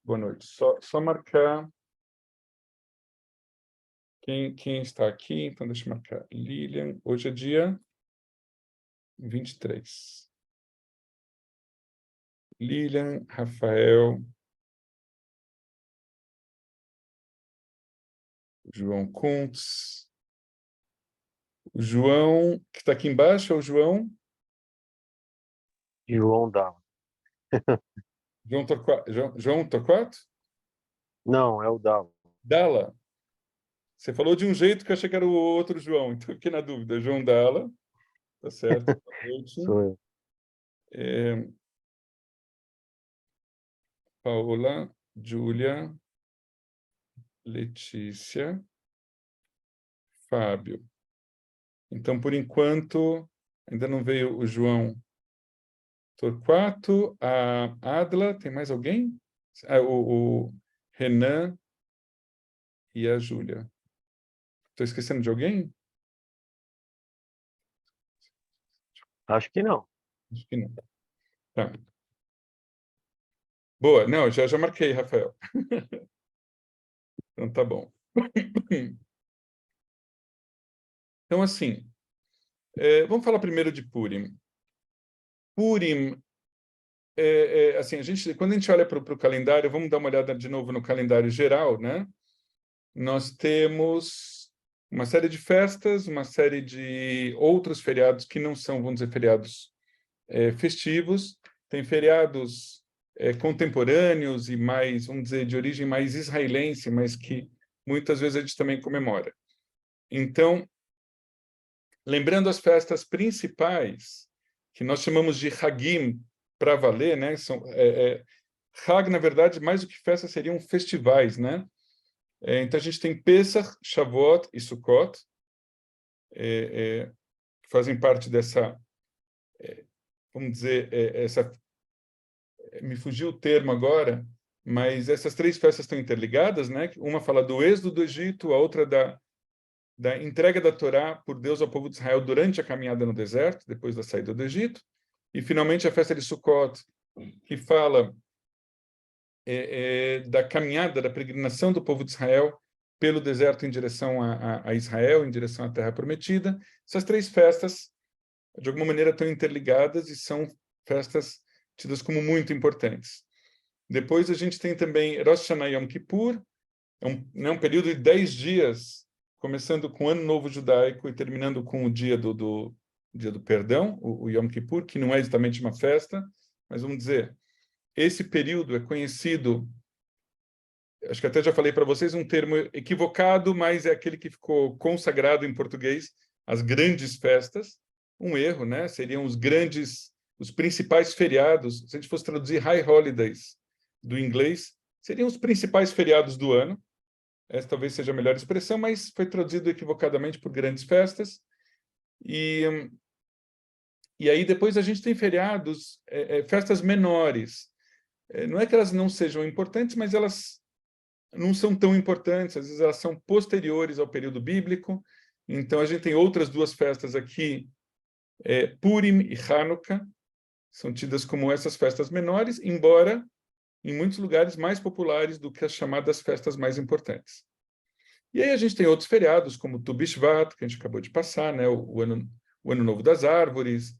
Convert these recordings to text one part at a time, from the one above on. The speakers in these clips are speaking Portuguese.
Boa noite. Só marcar quem está aqui. Então, deixa eu marcar. Lilian, hoje é dia 23. Lilian, Rafael, João Kuntz. O João, que está aqui embaixo, é o João? João Dalla. João Torquato? Não, é o Dalla. Dalla. Você falou de um jeito que eu achei que era o outro João, então eu fiquei na dúvida. João Dalla, tá certo. Boa noite. Sou eu. É, Paola, Júlia, Letícia, Fábio. Então, por enquanto, ainda não veio o João Torquato, a Adla, tem mais alguém? O Renan e a Júlia. Estou esquecendo de alguém? Acho que não. Acho que não. Tá. Boa, não, já marquei, Rafael. Então tá bom. Então, assim, vamos falar primeiro de Purim. Purim, assim, quando a gente olha para o calendário, vamos dar uma olhada de novo no calendário geral, né? Nós temos uma série de festas, uma série de outros feriados que não são, vamos dizer, feriados festivos. Tem feriados contemporâneos e mais, vamos dizer, de origem mais israelense, mas que muitas vezes a gente também comemora. Então, lembrando as festas principais, que nós chamamos de Hagim, para valer, né? Hag, na verdade, mais do que festas, seriam festivais, né? Então, a gente tem Pesach, Shavuot e Sukkot, que fazem parte dessa, vamos dizer, me fugiu o termo agora, mas essas três festas estão interligadas, né? Uma fala do êxodo do Egito, a outra da entrega da Torá por Deus ao povo de Israel durante a caminhada no deserto, depois da saída do Egito, e finalmente a festa de Sukkot, que fala da caminhada, da peregrinação do povo de Israel pelo deserto em direção a Israel, em direção à Terra Prometida. Essas três festas, de alguma maneira, estão interligadas e são festas tidas como muito importantes. Depois a gente tem também Rosh Hashanah Yom Kippur, um período de 10 dias, começando com o Ano Novo Judaico e terminando com o dia dia do perdão, o Yom Kippur, que não é exatamente uma festa, mas vamos dizer, esse período é conhecido, acho que até já falei para vocês, um termo equivocado, mas é aquele que ficou consagrado em português, as grandes festas. Um erro, né? Seriam os principais feriados, se a gente fosse traduzir high holidays do inglês, seriam os principais feriados do ano. Essa talvez seja a melhor expressão, mas foi traduzido equivocadamente por grandes festas. E aí depois a gente tem feriados, festas menores. Não é que elas não sejam importantes, mas elas não são tão importantes, às vezes elas são posteriores ao período bíblico. Então a gente tem outras duas festas aqui, Purim e Hanukkah, são tidas como essas festas menores, embora em muitos lugares mais populares do que as chamadas festas mais importantes. E aí a gente tem outros feriados, como Tu Bishvat, que a gente acabou de passar, né? o ano Novo das Árvores,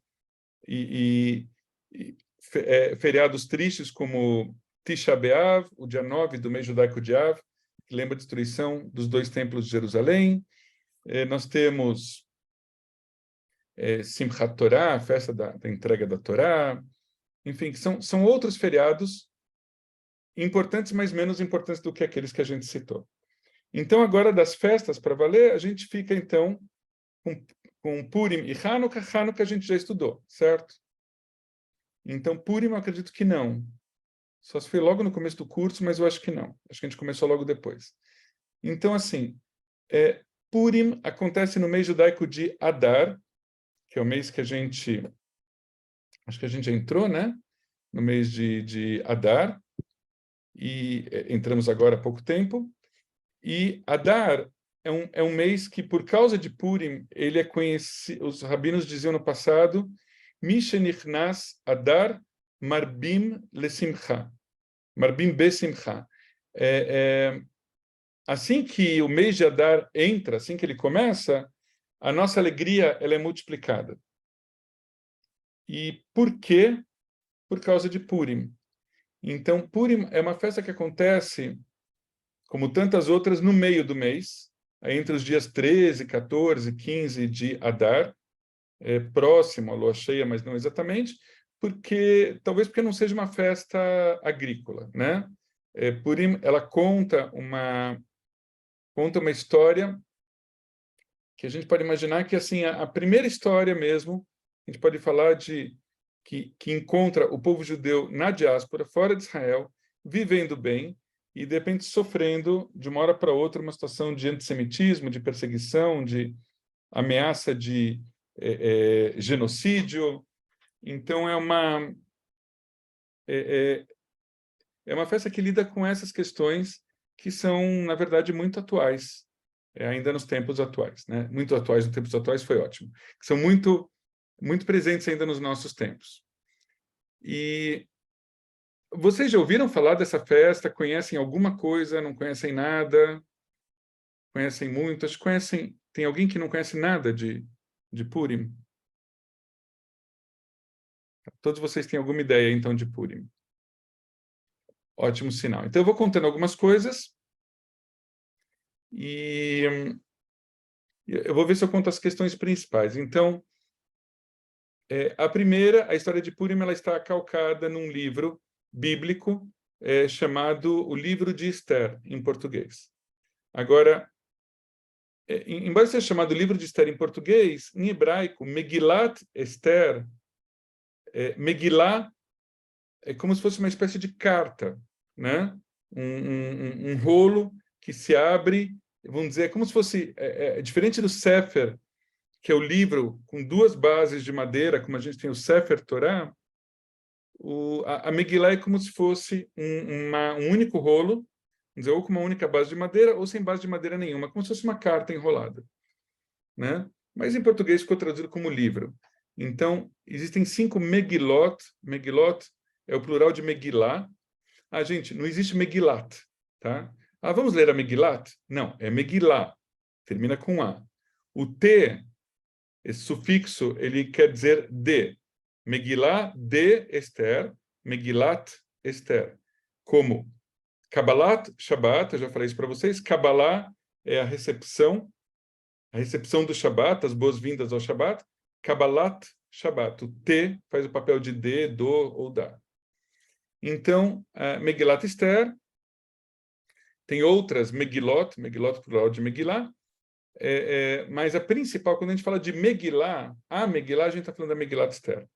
feriados tristes como Tisha B'Av, o dia 9 do mês judaico de Av, que lembra a destruição dos dois templos de Jerusalém. Nós temos Simchat Torah, a festa da entrega da Torá. Enfim, são outros feriados importantes, mas menos importantes do que aqueles que a gente citou. Então, agora das festas, para valer, a gente fica, então, com Purim e Hanukkah. Hanukkah a gente já estudou, certo? Então, Purim eu acredito que não. Só se foi logo no começo do curso, mas eu acho que não. Acho que a gente começou logo depois. Então, assim, Purim acontece no mês judaico de Adar, que é o mês que acho que a gente já entrou, né? No mês de Adar, e entramos agora há pouco tempo. E Adar é um mês que, por causa de Purim, ele é conhecido, os rabinos diziam no passado, Mishenichnas Adar Marbim Lesimcha. Marbim besimcha. Assim que o mês de Adar entra, assim que ele começa, a nossa alegria ela é multiplicada. E por quê? Por causa de Purim. Então, Purim é uma festa que acontece, como tantas outras, no meio do mês, entre os dias 13, 14, 15 de Adar, próximo à lua cheia, mas não exatamente, talvez porque não seja uma festa agrícola, né? Purim, ela conta uma história que a gente pode imaginar que assim a primeira história mesmo, a gente pode falar de que encontra o povo judeu na diáspora, fora de Israel, vivendo bem e de repente sofrendo de uma hora para outra uma situação de antissemitismo, de perseguição, de ameaça de genocídio. Então é uma festa que lida com essas questões que são, na verdade, muito atuais, ainda nos tempos atuais, né? Muito atuais nos tempos atuais foi ótimo. Que são muito presentes ainda nos nossos tempos. E vocês já ouviram falar dessa festa? Conhecem alguma coisa? Não conhecem nada? Conhecem muito? Acho que conhecem. Tem alguém que não conhece nada de Purim? Todos vocês têm alguma ideia, então, de Purim. Ótimo sinal. Então, eu vou contando algumas coisas e eu vou ver se eu conto as questões principais. Então, a primeira, a história de Purim, ela está calcada num livro bíblico chamado O Livro de Esther, em português. Agora, embora seja chamado Livro de Esther em português, em hebraico, Megillat Esther, Megillah é como se fosse uma espécie de carta, né? Um rolo que se abre, vamos dizer, como se fosse diferente do Sefer, que é o livro com duas bases de madeira, como a gente tem o Sefer Torah. A Megillah é como se fosse um único rolo, vamos dizer, ou com uma única base de madeira, ou sem base de madeira nenhuma, como se fosse uma carta enrolada, né? Mas em português ficou traduzido como livro. Então, existem 5 Megilot. Megilot é o plural de Megillah. Gente, não existe Megillat, tá? Vamos ler a Megillat? Não, é Megillah. Termina com A. O T, esse sufixo, ele quer dizer de. Megillah de Esther, Megillat Esther. Como Kabbalat Shabbat, eu já falei isso para vocês. Kabbalah é a recepção do Shabbat, as boas-vindas ao Shabbat. Kabbalat Shabbat. O T faz o papel de de, do ou da. Então, Megillat Esther, tem outras Megilot plural de Megillah, mas a principal, quando a gente fala de Megillah, a gente está falando da Megillat Esther.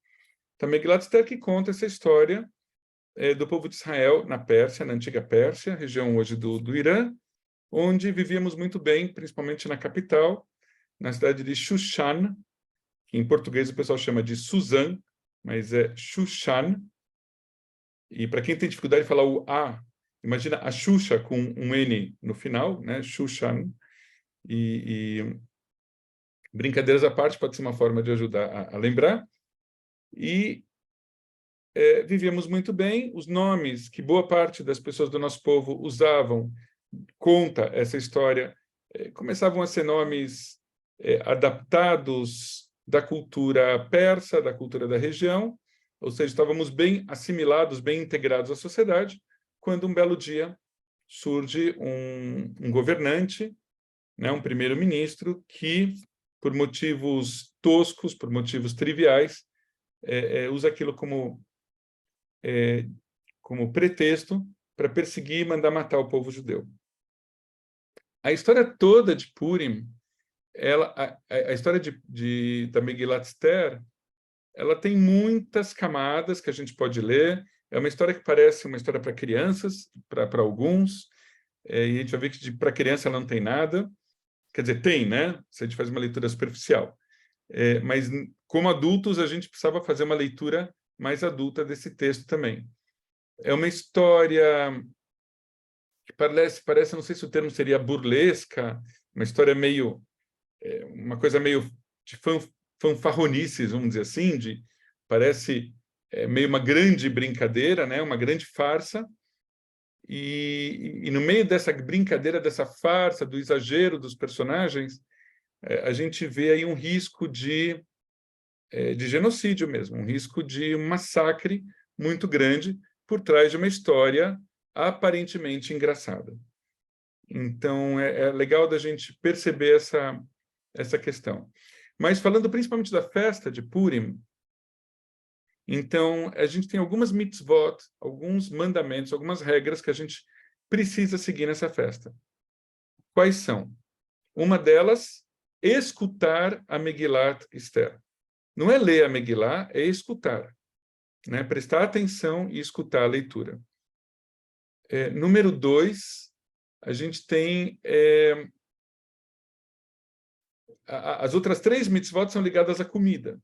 Então, Megillat Esther que conta essa história do povo de Israel na Pérsia, na antiga Pérsia, região hoje do Irã, onde vivíamos muito bem, principalmente na capital, na cidade de Shushan, que em português o pessoal chama de Suzã, mas é Shushan. E para quem tem dificuldade de falar o A, imagina a Xuxa com um N no final, né? Shushan. E brincadeiras à parte, pode ser uma forma de ajudar a lembrar. E vivíamos muito bem. Os nomes que boa parte das pessoas do nosso povo usavam, conta essa história, começavam a ser nomes adaptados da cultura persa, da cultura da região, ou seja, estávamos bem assimilados, bem integrados à sociedade, quando um belo dia surge um governante, né, um primeiro-ministro, que, por motivos toscos, por motivos triviais, usa aquilo como pretexto para perseguir e mandar matar o povo judeu. A história toda de Purim, a história da Megillat Esther, ela tem muitas camadas que a gente pode ler. É uma história que parece uma história para crianças, para alguns, e a gente vai ver que para criança ela não tem nada. Quer dizer, tem, né? Se a gente faz uma leitura superficial. Mas, como adultos, a gente precisava fazer uma leitura mais adulta desse texto também. É uma história que parece, não sei se o termo seria burlesca, uma história meio, uma coisa meio de fanfarronices, vamos dizer assim, parece meio uma grande brincadeira, né? Uma grande farsa, e no meio dessa brincadeira, dessa farsa, do exagero dos personagens, a gente vê aí um risco de genocídio mesmo, um risco de um massacre muito grande por trás de uma história aparentemente engraçada. Então, é legal da gente perceber essa questão. Mas falando principalmente da festa de Purim, então, a gente tem algumas mitzvot, alguns mandamentos, algumas regras que a gente precisa seguir nessa festa. Quais são? Uma delas, escutar a Megilat Esther. Não é ler a Megillah, é escutar, né? Prestar atenção e escutar a leitura. Número 2, a gente tem as outras 3 mitzvot são ligadas à comida,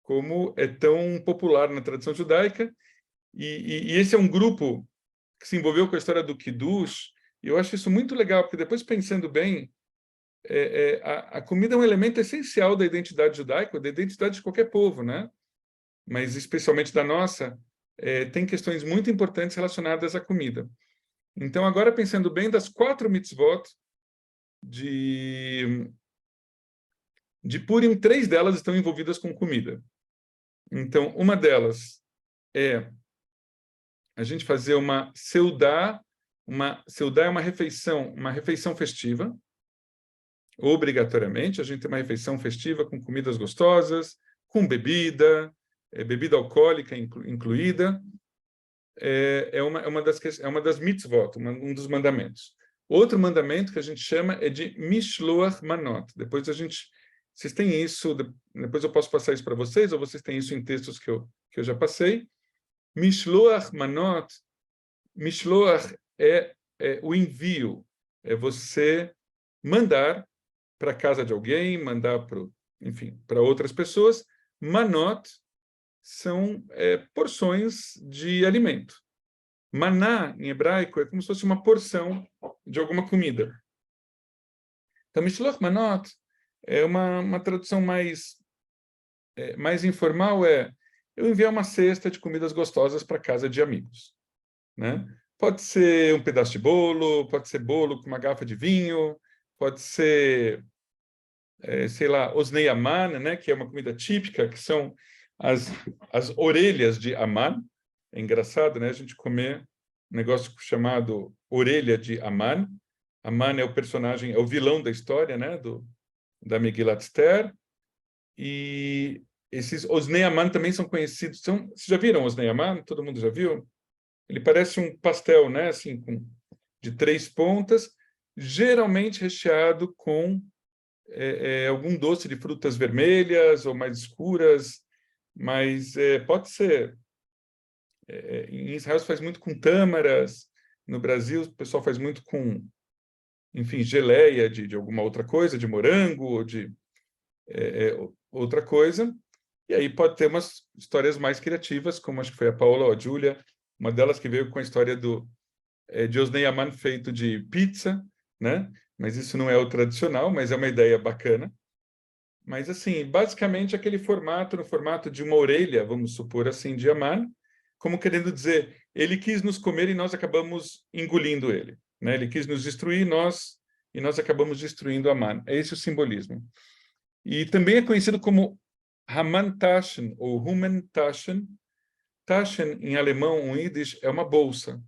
como é tão popular na tradição judaica, e esse é um grupo que se envolveu com a história do Kiddush, e eu acho isso muito legal, porque depois, pensando bem, a comida é um elemento essencial da identidade judaica, da identidade de qualquer povo, né? Mas especialmente da nossa, tem questões muito importantes relacionadas à comida. Então, agora, pensando bem, das 4 mitzvot de Purim, 3 delas estão envolvidas com comida. Então, uma delas é a gente fazer uma seudá. Uma seudá é uma refeição festiva. Obrigatoriamente, a gente tem uma refeição festiva com comidas gostosas, com bebida, bebida alcoólica incluída. É uma das mitzvot, um dos mandamentos. Outro mandamento que a gente chama é de Mishloach Manot. Vocês têm isso, depois eu posso passar isso para vocês, ou vocês têm isso em textos que eu já passei. Mishloach Manot, Mishloach é o envio, é você mandar para a casa de alguém, mandar para outras pessoas. Manot são porções de alimento. Maná, em hebraico, é como se fosse uma porção de alguma comida. Então, Mishloach Manot é uma tradução mais informal, eu enviar uma cesta de comidas gostosas para casa de amigos, né? Pode ser um pedaço de bolo, pode ser bolo com uma garrafa de vinho, pode ser, sei lá, osnei Aman, né? Que é uma comida típica, que são as orelhas de Aman. É engraçado, né? A gente comer um negócio chamado orelha de Aman. Aman é o personagem, é o vilão da história, né? Da Megilat Esther. E esses osnei Aman também são conhecidos. Vocês já viram osnei Aman? Todo mundo já viu? Ele parece um pastel, né? Assim, de 3 pontas, geralmente recheado com algum doce de frutas vermelhas ou mais escuras, mas pode ser. Em Israel se faz muito com tâmaras, no Brasil o pessoal faz muito com, enfim, geleia de alguma outra coisa, de morango ou de outra coisa. E aí pode ter umas histórias mais criativas, como acho que foi a Paola ou a Júlia, uma delas que veio com a história de osnei Aman feito de pizza, né? Mas isso não é o tradicional, mas é uma ideia bacana. Mas, assim, basicamente aquele formato, no formato de uma orelha, vamos supor assim, de Aman, como querendo dizer, ele quis nos comer e nós acabamos engolindo ele, né? Ele quis nos destruir e nós acabamos destruindo Aman. É esse o simbolismo. E também é conhecido como Haman Taschen, ou Human Taschen. Taschen, em alemão, em Yiddish, é uma bolsa.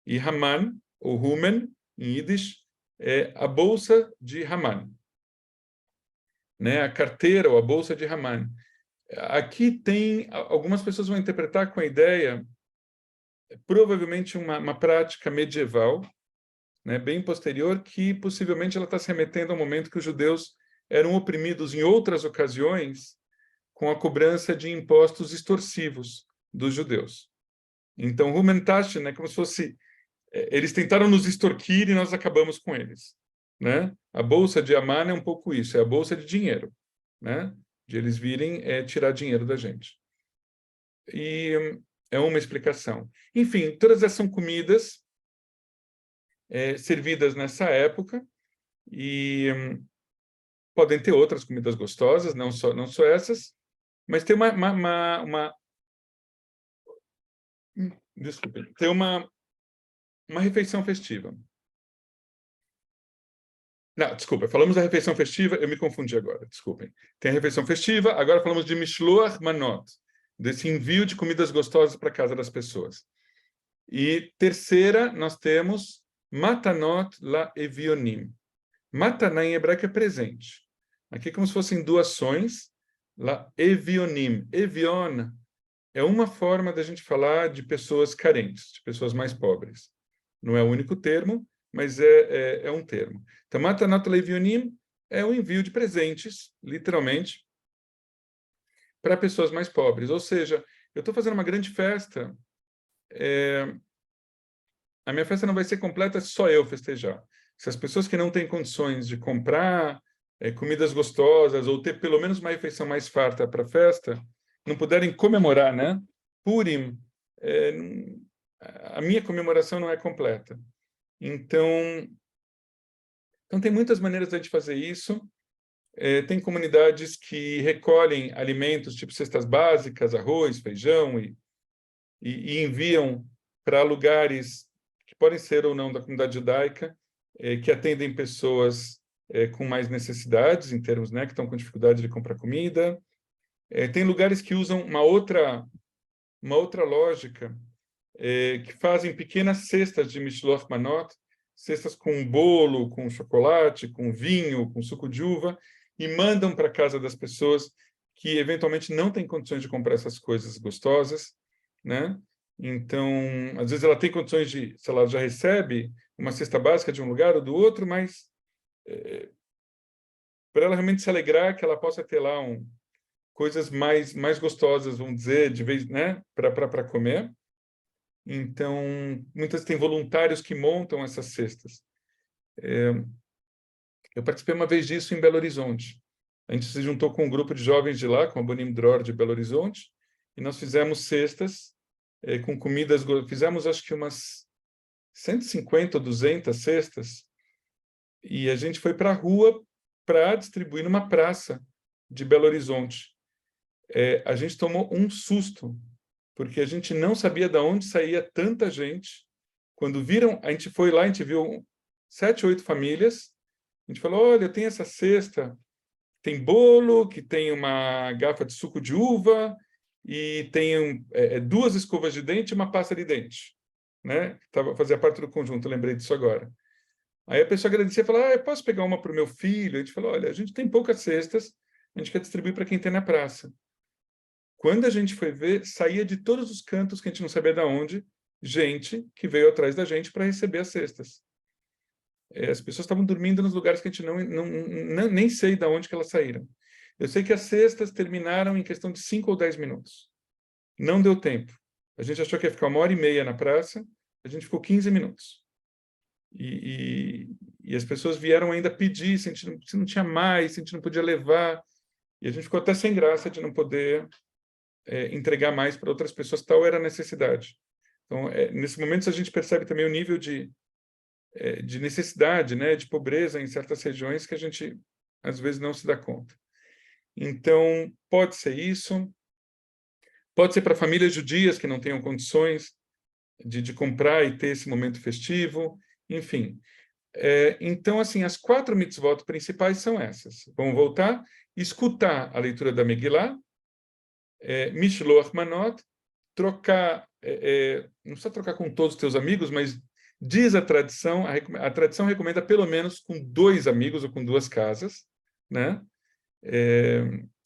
E Haman, ou Human, em Yiddish, é a bolsa de Haman, né? A carteira ou a bolsa de Haman. Aqui tem, algumas pessoas vão interpretar com a ideia, provavelmente uma prática medieval, né, bem posterior, que possivelmente ela está se remetendo ao momento que os judeus eram oprimidos em outras ocasiões com a cobrança de impostos extorsivos dos judeus. Então, Rumentaschen é como se fosse eles tentaram nos extorquir e nós acabamos com eles, né? A bolsa de Aman é um pouco isso, é a bolsa de dinheiro, né? De eles virem tirar dinheiro da gente. E é uma explicação. Enfim, todas essas são comidas servidas nessa época e podem ter outras comidas gostosas, não só essas, mas tem desculpe, tem uma refeição festiva. Não, desculpa, falamos da refeição festiva, eu me confundi agora, desculpem. Tem a refeição festiva, agora falamos de Mishloach Manot, desse envio de comidas gostosas para a casa das pessoas. E terceira, nós temos Matanot la Evionim. Mataná em hebraico é presente. Aqui é como se fossem doações, la Evionim. Evion é uma forma da gente falar de pessoas carentes, de pessoas mais pobres. Não é o único termo, mas é um termo. Então, Matanot la Evionim é o envio de presentes, literalmente, para pessoas mais pobres. Ou seja, eu estou fazendo uma grande festa, a minha festa não vai ser completa se só eu festejar. Se as pessoas que não têm condições de comprar comidas gostosas ou ter pelo menos uma refeição mais farta para a festa, não puderem comemorar, né? Purim, a minha comemoração não é completa. Então tem muitas maneiras de a gente fazer isso. Tem comunidades que recolhem alimentos, tipo cestas básicas, arroz, feijão, e enviam para lugares que podem ser ou não da comunidade judaica, que atendem pessoas com mais necessidades, em termos, né, que estão com dificuldade de comprar comida. Tem lugares que usam uma outra lógica, que fazem pequenas cestas de Mishloach Manot, cestas com bolo, com chocolate, com vinho, com suco de uva, e mandam para a casa das pessoas que eventualmente não têm condições de comprar essas coisas gostosas, né? Então, às vezes ela tem condições de, sei lá, já recebe uma cesta básica de um lugar ou do outro, mas para ela realmente se alegrar, que ela possa ter lá coisas mais gostosas, vamos dizer, de vez, né, para comer. Então, muitas têm voluntários que montam essas cestas. Eu participei uma vez disso em Belo Horizonte. A gente se juntou com um grupo de jovens de lá, com a Bonim Dror de Belo Horizonte, e nós fizemos cestas com comidas, fizemos acho que umas 150 ou 200 cestas, e a gente foi para a rua para distribuir numa praça de Belo Horizonte. A gente tomou um susto, porque a gente não sabia de onde saía tanta gente. Quando viram, a gente foi lá, a gente viu 7, 8 famílias, a gente falou, olha, tem essa cesta, tem bolo, que tem uma garrafa de suco de uva, e tem 2 escovas de dente e uma pasta de dente, né? Fazia parte do conjunto, lembrei disso agora. Aí a pessoa agradecia e falou, eu posso pegar uma para o meu filho? A gente falou, olha, a gente tem poucas cestas, a gente quer distribuir para quem tem na praça. Quando a gente foi ver, saía de todos os cantos, que a gente não sabia de onde, gente que veio atrás da gente para receber as cestas. As pessoas estavam dormindo nos lugares que a gente nem sei de onde que elas saíram. Eu sei que as cestas terminaram em questão de 5 ou 10 minutos. Não deu tempo. A gente achou que ia ficar 1h30 na praça, a gente ficou 15 minutos. E as pessoas vieram ainda pedir se não tinha mais, se a gente não podia levar. E a gente ficou até sem graça de não poder entregar mais para outras pessoas, tal era a necessidade. Então, nesse momento, a gente percebe também o nível de necessidade, né, de pobreza em certas regiões que a gente, às vezes, não se dá conta. Então, pode ser isso, pode ser para famílias judias que não tenham condições de comprar e ter esse momento festivo, enfim. Então, assim, as 4 mitzvot principais são essas. Vamos voltar, escutar a leitura da Megillah, Mishloach Manot, trocar, não precisa trocar com todos os teus amigos, mas diz a tradição recomenda pelo menos com 2 amigos ou com 2 casas, né?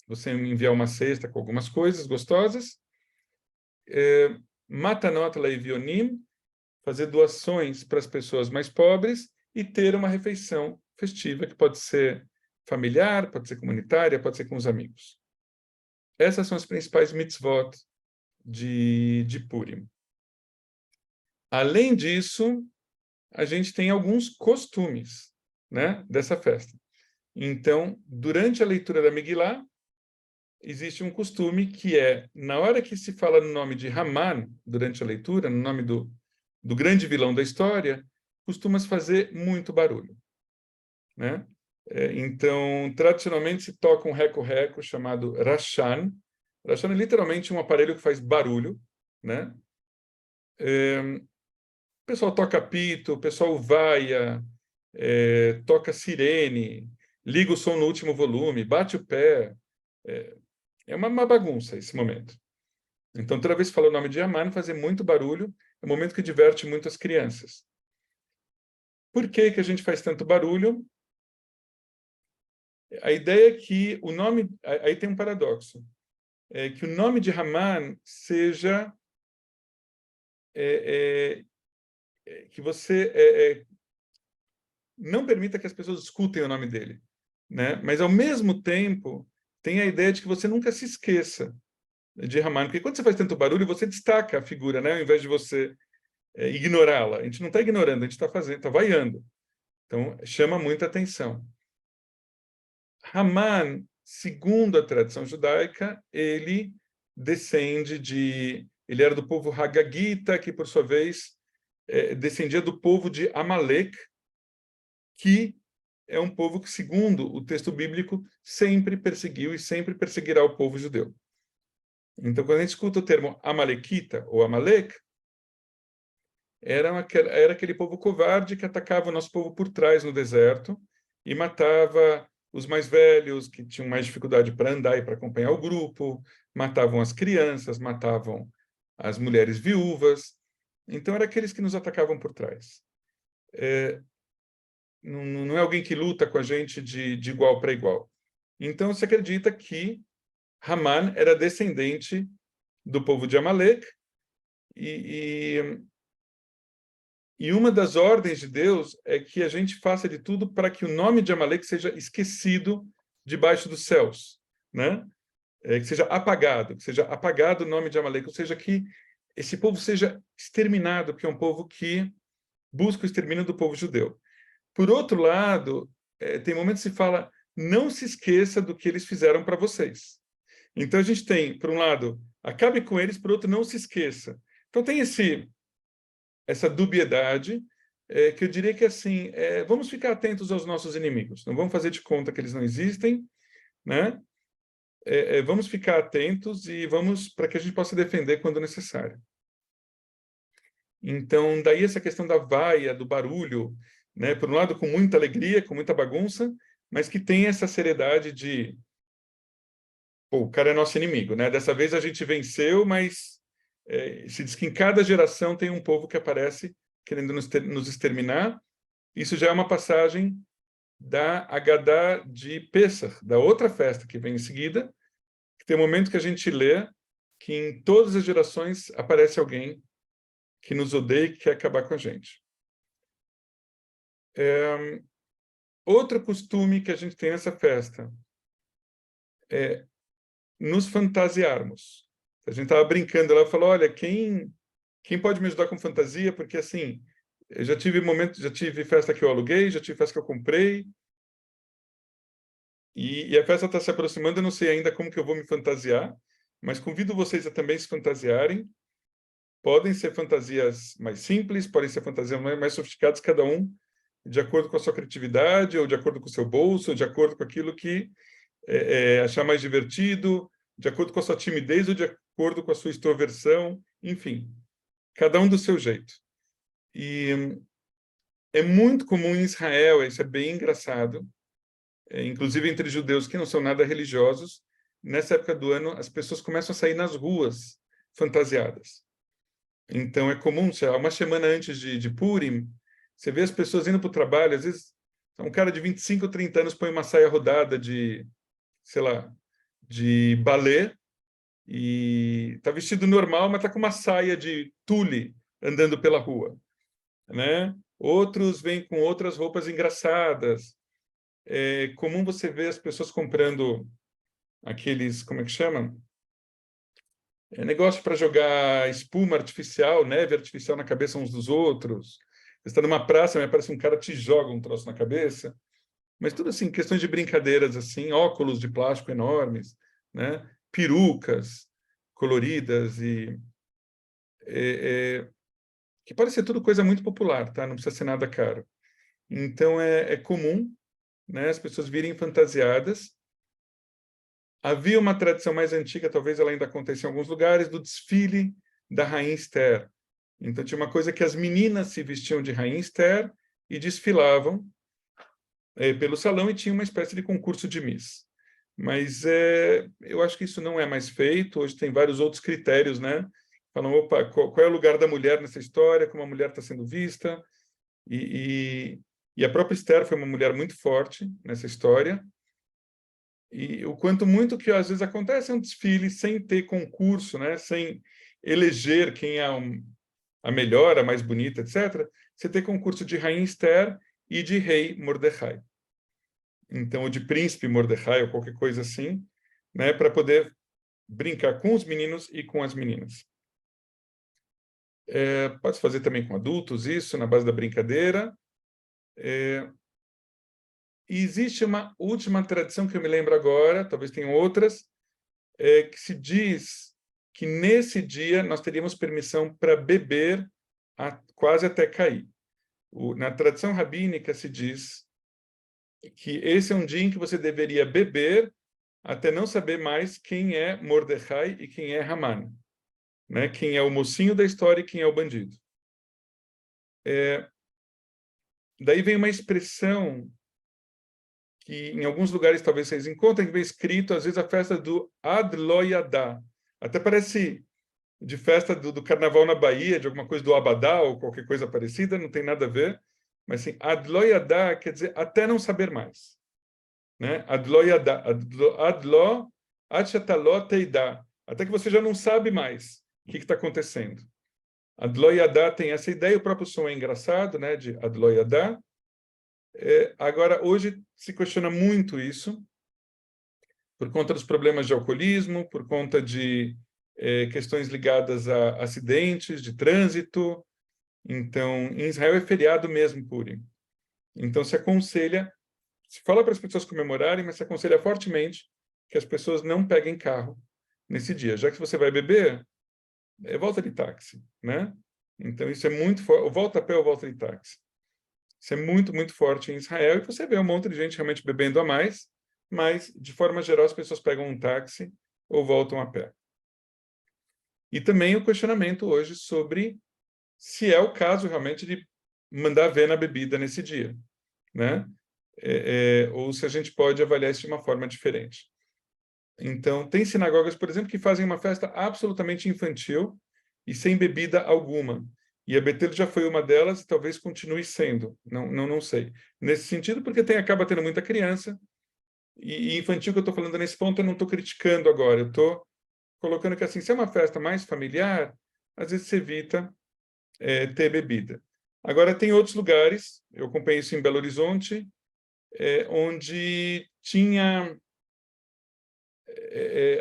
Você enviar uma cesta com algumas coisas gostosas, Matanot Leivionim, fazer doações para as pessoas mais pobres e ter uma refeição festiva que pode ser familiar, pode ser comunitária, pode ser com os amigos. Essas são as principais mitzvot de Purim. Além disso, a gente tem alguns costumes, né, dessa festa. Então, durante a leitura da Megillah, existe um costume que na hora que se fala no nome de Haman, durante a leitura, no nome do grande vilão da história, costuma-se fazer muito barulho, né? Então, tradicionalmente se toca um reco-reco chamado Rashan. Rashan é literalmente um aparelho que faz barulho, né? O pessoal toca apito, o pessoal vaia, toca sirene, liga o som no último volume, bate o pé. É uma bagunça esse momento. Então, toda vez que fala o nome de Haman, fazer muito barulho, é um momento que diverte muito as crianças. Por que que a gente faz tanto barulho? A ideia é que o nome... Aí tem um paradoxo. É que o nome de Haman seja... que você não permita que as pessoas escutem o nome dele, né? Mas, ao mesmo tempo, tem a ideia de que você nunca se esqueça de Haman, porque quando você faz tanto barulho, você destaca a figura, né? Ao invés de você ignorá-la. A gente não está ignorando, a gente está fazendo, está vaiando. Então, chama muita atenção. Haman, segundo a tradição judaica, ele descende de... Ele era do povo Hagagita, que, por sua vez, descendia do povo de Amalek, que é um povo que, segundo o texto bíblico, sempre perseguiu e sempre perseguirá o povo judeu. Então, quando a gente escuta o termo Amalekita ou Amalek, era aquele povo covarde que atacava o nosso povo por trás no deserto e matava os mais velhos, que tinham mais dificuldade para andar e para acompanhar o grupo, matavam as crianças, matavam as mulheres viúvas. Então, eram aqueles que nos atacavam por trás. Não é alguém que luta com a gente de igual para igual. Então, se acredita que Haman era descendente do povo de Amalek, e uma das ordens de Deus é que a gente faça de tudo para que o nome de Amalek seja esquecido debaixo dos céus, né? Que seja apagado o nome de Amalek, ou seja, que esse povo seja exterminado, porque é um povo que busca o extermínio do povo judeu. Por outro lado, tem momentos que se fala, não se esqueça do que eles fizeram para vocês. Então, a gente tem, por um lado, acabe com eles, por outro, não se esqueça. Então, tem essa dubiedade, que eu diria que, assim, vamos ficar atentos aos nossos inimigos. Não vamos fazer de conta que eles não existem, né? Vamos ficar atentos e vamos para que a gente possa defender quando necessário. Então, daí essa questão da vaia, do barulho, né? Por um lado, com muita alegria, com muita bagunça, mas que tem essa seriedade de... Pô, o cara é nosso inimigo, né? Dessa vez a gente venceu, mas se diz que em cada geração tem um povo que aparece querendo nos exterminar. Isso já é uma passagem da Haggadah de Pessach, da outra festa que vem em seguida, que tem um momento que a gente lê que em todas as gerações aparece alguém que nos odeia e que quer acabar com a gente. Outro costume que a gente tem nessa festa é nos fantasiarmos. A gente estava brincando, ela falou, olha, quem pode me ajudar com fantasia? Porque, assim, eu já tive festa que eu aluguei, já tive festa que eu comprei, e a festa está se aproximando, eu não sei ainda como que eu vou me fantasiar, mas convido vocês a também se fantasiarem. Podem ser fantasias mais simples, podem ser fantasias mais sofisticadas, cada um de acordo com a sua criatividade, ou de acordo com o seu bolso, ou de acordo com aquilo que achar mais divertido, de acordo com a sua timidez, ou de acordo com a sua extroversão, enfim, cada um do seu jeito. E é muito comum em Israel, isso é bem engraçado, inclusive entre judeus que não são nada religiosos, nessa época do ano as pessoas começam a sair nas ruas fantasiadas. Então é comum, sei lá, uma semana antes de Purim, você vê as pessoas indo para o trabalho, às vezes um cara de 25 ou 30 anos põe uma saia rodada de, sei lá, de balé, e está vestido normal, mas está com uma saia de tule andando pela rua, né? Outros vêm com outras roupas engraçadas. É comum você ver as pessoas comprando aqueles, como é que chama? Negócio para jogar espuma artificial, neve artificial na cabeça uns dos outros. Você está numa praça, me parece um cara te joga um troço na cabeça. Mas tudo assim, questões de brincadeiras, assim, óculos de plástico enormes, né? Perucas coloridas que pode ser tudo coisa muito popular, tá? Não precisa ser nada caro. Então é comum, né, as pessoas virem fantasiadas. Havia uma tradição mais antiga, talvez ela ainda aconteça em alguns lugares, do desfile da Rainha Esther. Então, tinha uma coisa que as meninas se vestiam de Rainha Esther e desfilavam pelo salão e tinha uma espécie de concurso de Miss. Mas eu acho que isso não é mais feito. Hoje tem vários outros critérios, né? Falam, opa, qual é o lugar da mulher nessa história, como a mulher está sendo vista. E a própria Esther foi uma mulher muito forte nessa história. E o quanto muito que às vezes acontece é um desfile sem ter concurso, né? Sem eleger quem é a melhor, a mais bonita, etc. Você tem concurso de Rainha Esther e de Rei Mordecai. Então, ou de Príncipe Mordecai, ou qualquer coisa assim, né? Para poder brincar com os meninos e com as meninas. Pode fazer também com adultos isso, na base da brincadeira. E existe uma última tradição que eu me lembro agora, talvez tenham outras, que se diz que nesse dia nós teríamos permissão para beber quase até cair. Na tradição rabínica se diz que esse é um dia em que você deveria beber até não saber mais quem é Mordecai e quem é Haman, né? Quem é o mocinho da história e quem é o bandido. Daí vem uma expressão que em alguns lugares talvez vocês encontrem, que vem escrito, às vezes, a festa do Ad Lo Yadá. Até parece de festa do carnaval na Bahia, de alguma coisa do Abadá, ou qualquer coisa parecida, não tem nada a ver. Mas, assim, Ad Lo Yadá quer dizer até não saber mais. Né? Ad Lo Yadá, Ad Lo, Ad Shetaló Teidá. Até que você já não sabe mais o que está acontecendo. Ad Lo Yadá tem essa ideia, o próprio som é engraçado, né? De Ad Lo Yadá. Agora, hoje se questiona muito isso, por conta dos problemas de alcoolismo, por conta de questões ligadas a acidentes de trânsito. Então, em Israel é feriado mesmo, Purim. Então, se aconselha, se fala para as pessoas comemorarem, mas se aconselha fortemente que as pessoas não peguem carro nesse dia. Já que você vai beber, volta de táxi, né? Então, isso é muito forte. Volta a pé ou volta de táxi. Isso é muito, muito forte em Israel. E você vê um monte de gente realmente bebendo a mais, mas, de forma geral, as pessoas pegam um táxi ou voltam a pé. E também o questionamento hoje sobre se é o caso realmente de mandar ver na bebida nesse dia, né? Ou se a gente pode avaliar isso de uma forma diferente. Então, tem sinagogas, por exemplo, que fazem uma festa absolutamente infantil e sem bebida alguma. E a Betel já foi uma delas e talvez continue sendo, não sei. Nesse sentido, porque acaba tendo muita criança, e infantil que eu estou falando nesse ponto, eu não estou criticando agora, eu estou colocando que, assim, se é uma festa mais familiar, às vezes se evita ter bebida. Agora, tem outros lugares, eu acompanhei isso em Belo Horizonte, onde tinha,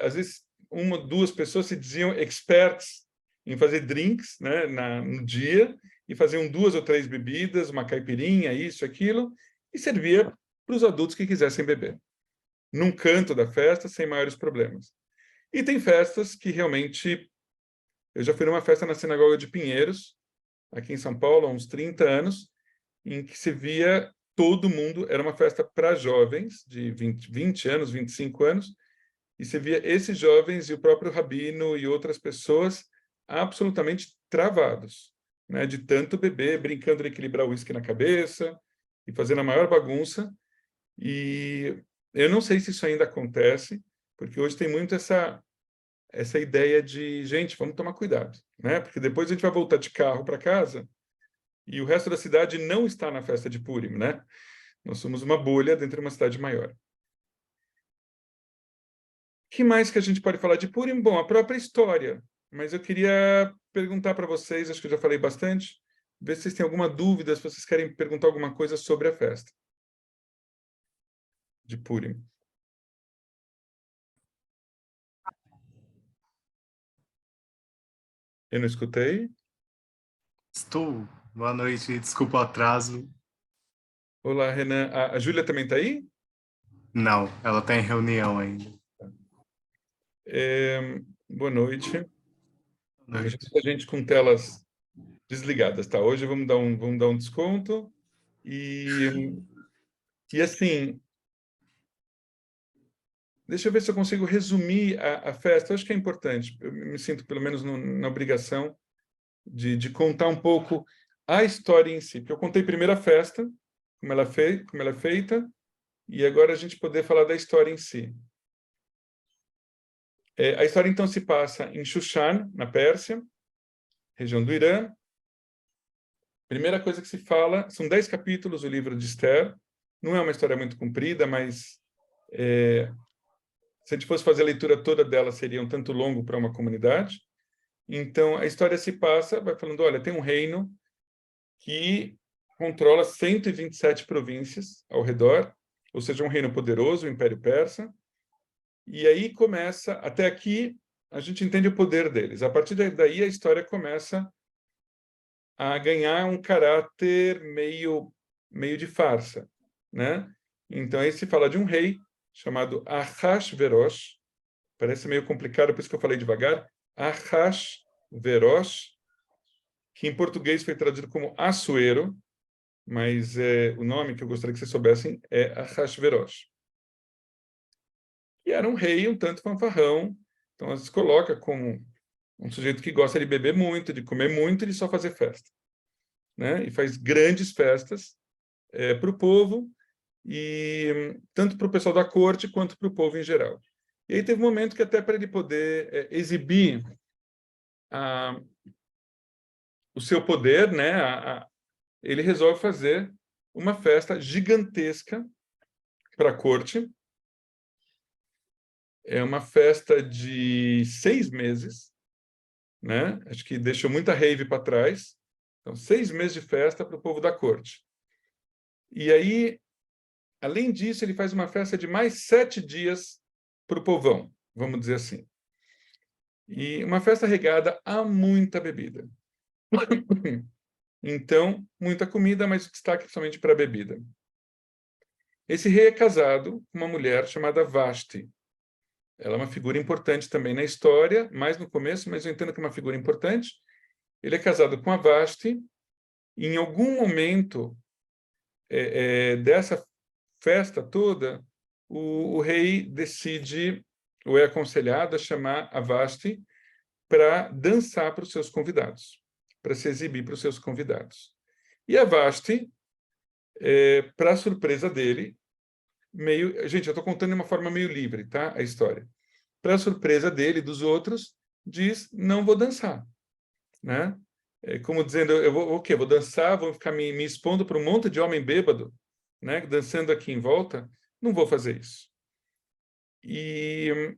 às vezes, uma, duas pessoas se diziam experts em fazer drinks, né, no dia, e faziam 2 ou 3 bebidas, uma caipirinha, isso, aquilo, e servia para os adultos que quisessem beber. Num canto da festa, sem maiores problemas. E tem festas que realmente... Eu já fui numa festa na Sinagoga de Pinheiros, aqui em São Paulo, há uns 30 anos, em que se via todo mundo, era uma festa para jovens, de 20 anos, 25 anos, e se via esses jovens e o próprio rabino e outras pessoas absolutamente travados, né, de tanto beber, brincando de equilibrar o uísque na cabeça e fazendo a maior bagunça. E eu não sei se isso ainda acontece, porque hoje tem muito essa ideia de, gente, vamos tomar cuidado, né? Porque depois a gente vai voltar de carro para casa e o resto da cidade não está na festa de Purim, né? Nós somos uma bolha dentro de uma cidade maior. O que mais que a gente pode falar de Purim? Bom, a própria história. Mas eu queria perguntar para vocês, acho que eu já falei bastante, ver se vocês têm alguma dúvida, se vocês querem perguntar alguma coisa sobre a festa de Purim. Eu não escutei? Estou. Boa noite, desculpa o atraso. Olá, Renan. A Júlia também está aí? Não, ela está em reunião ainda. Boa noite. Boa Hoje noite. a gente com telas desligadas, tá? Hoje vamos dar um desconto e assim, deixa eu ver se eu consigo resumir a festa. Eu acho que é importante. Eu me sinto pelo menos na obrigação de contar um pouco a história em si. Porque eu contei primeiro a festa, como ela é feita, e agora a gente poder falar da história em si. A história, então, se passa em Shushan, na Pérsia, região do Irã. Primeira coisa que se fala, são 10 capítulos o livro de Esther. Não é uma história muito comprida, mas se a gente fosse fazer a leitura toda dela, seria um tanto longo para uma comunidade. Então, a história se passa, vai falando, olha, tem um reino que controla 127 províncias ao redor, ou seja, um reino poderoso, o Império Persa. E aí começa, até aqui, a gente entende o poder deles. A partir daí, a história começa a ganhar um caráter meio de farsa, né? Então, aí se fala de um rei chamado Ahasverosh. Parece meio complicado, por isso que eu falei devagar. Ahasverosh, que em português foi traduzido como Assuero, mas o nome que eu gostaria que vocês soubessem é Ahasverosh. E era um rei um tanto fanfarrão, então se coloca como um sujeito que gosta de beber muito, de comer muito e de só fazer festa, né? E faz grandes festas para o povo, e tanto para o pessoal da corte quanto para o povo em geral. E aí teve um momento que até para ele poder exibir o seu poder, né, ele resolve fazer uma festa gigantesca para a corte. É uma festa de 6 meses, né? Acho que deixou muita rave para trás. Então, 6 meses de festa para o povo da corte. E aí, além disso, ele faz uma festa de mais 7 dias para o povão, vamos dizer assim. E uma festa regada a muita bebida. Então, muita comida, mas destaque somente para a bebida. Esse rei é casado com uma mulher chamada Vashti. Ela é uma figura importante também na história, mais no começo, mas eu entendo que é uma figura importante. Ele é casado com a Vashti, e em algum momento dessa festa toda, o rei decide, ou é aconselhado a chamar a Vashti para dançar para os seus convidados, para se exibir para os seus convidados. E a Vashti, para surpresa dele, gente, eu estou contando de uma forma meio livre, tá? A história. Para surpresa dele e dos outros, diz: não vou dançar, né? Como dizendo, eu vou o quê? Vou dançar, vou ficar me expondo para um monte de homem bêbado, né? Dançando aqui em volta? Não vou fazer isso. E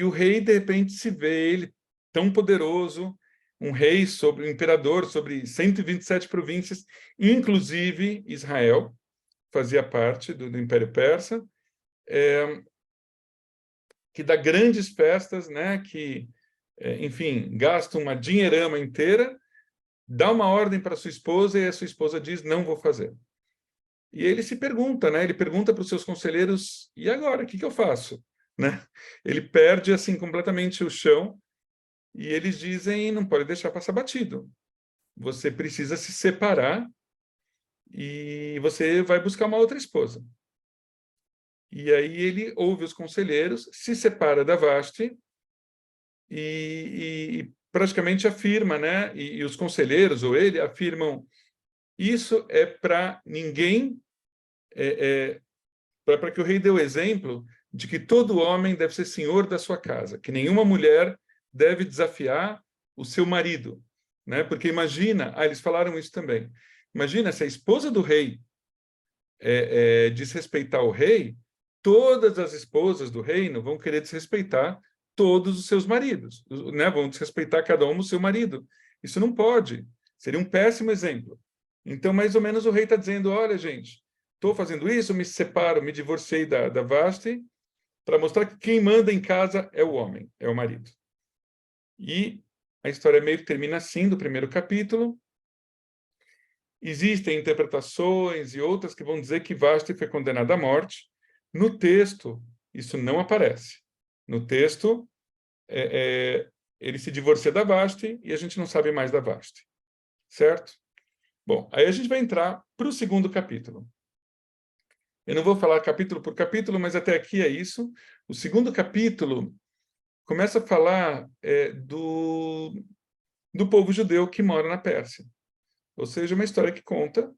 o rei, de repente, se vê ele tão poderoso, um rei um imperador sobre 127 províncias, inclusive Israel, fazia parte do Império Persa, que dá grandes festas, né? Que, enfim, gasta uma dinheirama inteira, dá uma ordem para sua esposa e a sua esposa diz: não vou fazer. E ele se pergunta, né? Ele pergunta para os seus conselheiros: e agora, o que eu faço? Né? Ele perde assim completamente o chão e eles dizem: não pode deixar passar batido. Você precisa se separar e você vai buscar uma outra esposa. E aí ele ouve os conselheiros, se separa da Vashti e praticamente afirma, né? E os conselheiros ou ele afirmam: isso é para ninguém, para que o rei dê o exemplo de que todo homem deve ser senhor da sua casa, que nenhuma mulher deve desafiar o seu marido, né? Porque imagina, eles falaram isso também. Imagina se a esposa do rei desrespeitar o rei, todas as esposas do reino vão querer desrespeitar todos os seus maridos, né? Vão desrespeitar cada um o seu marido. Isso não pode. Seria um péssimo exemplo. Então, mais ou menos, o rei está dizendo: olha, gente, estou fazendo isso, me separo, me divorciei da Vashti, para mostrar que quem manda em casa é o homem, é o marido. E a história meio que termina assim, do primeiro capítulo. Existem interpretações e outras que vão dizer que Vashti foi condenada à morte. No texto, isso não aparece. No texto, ele se divorcia da Vashti e a gente não sabe mais da Vashti. Certo? Bom, aí a gente vai entrar para o segundo capítulo. Eu não vou falar capítulo por capítulo, mas até aqui é isso. O segundo capítulo começa a falar do povo judeu que mora na Pérsia. Ou seja, uma história que conta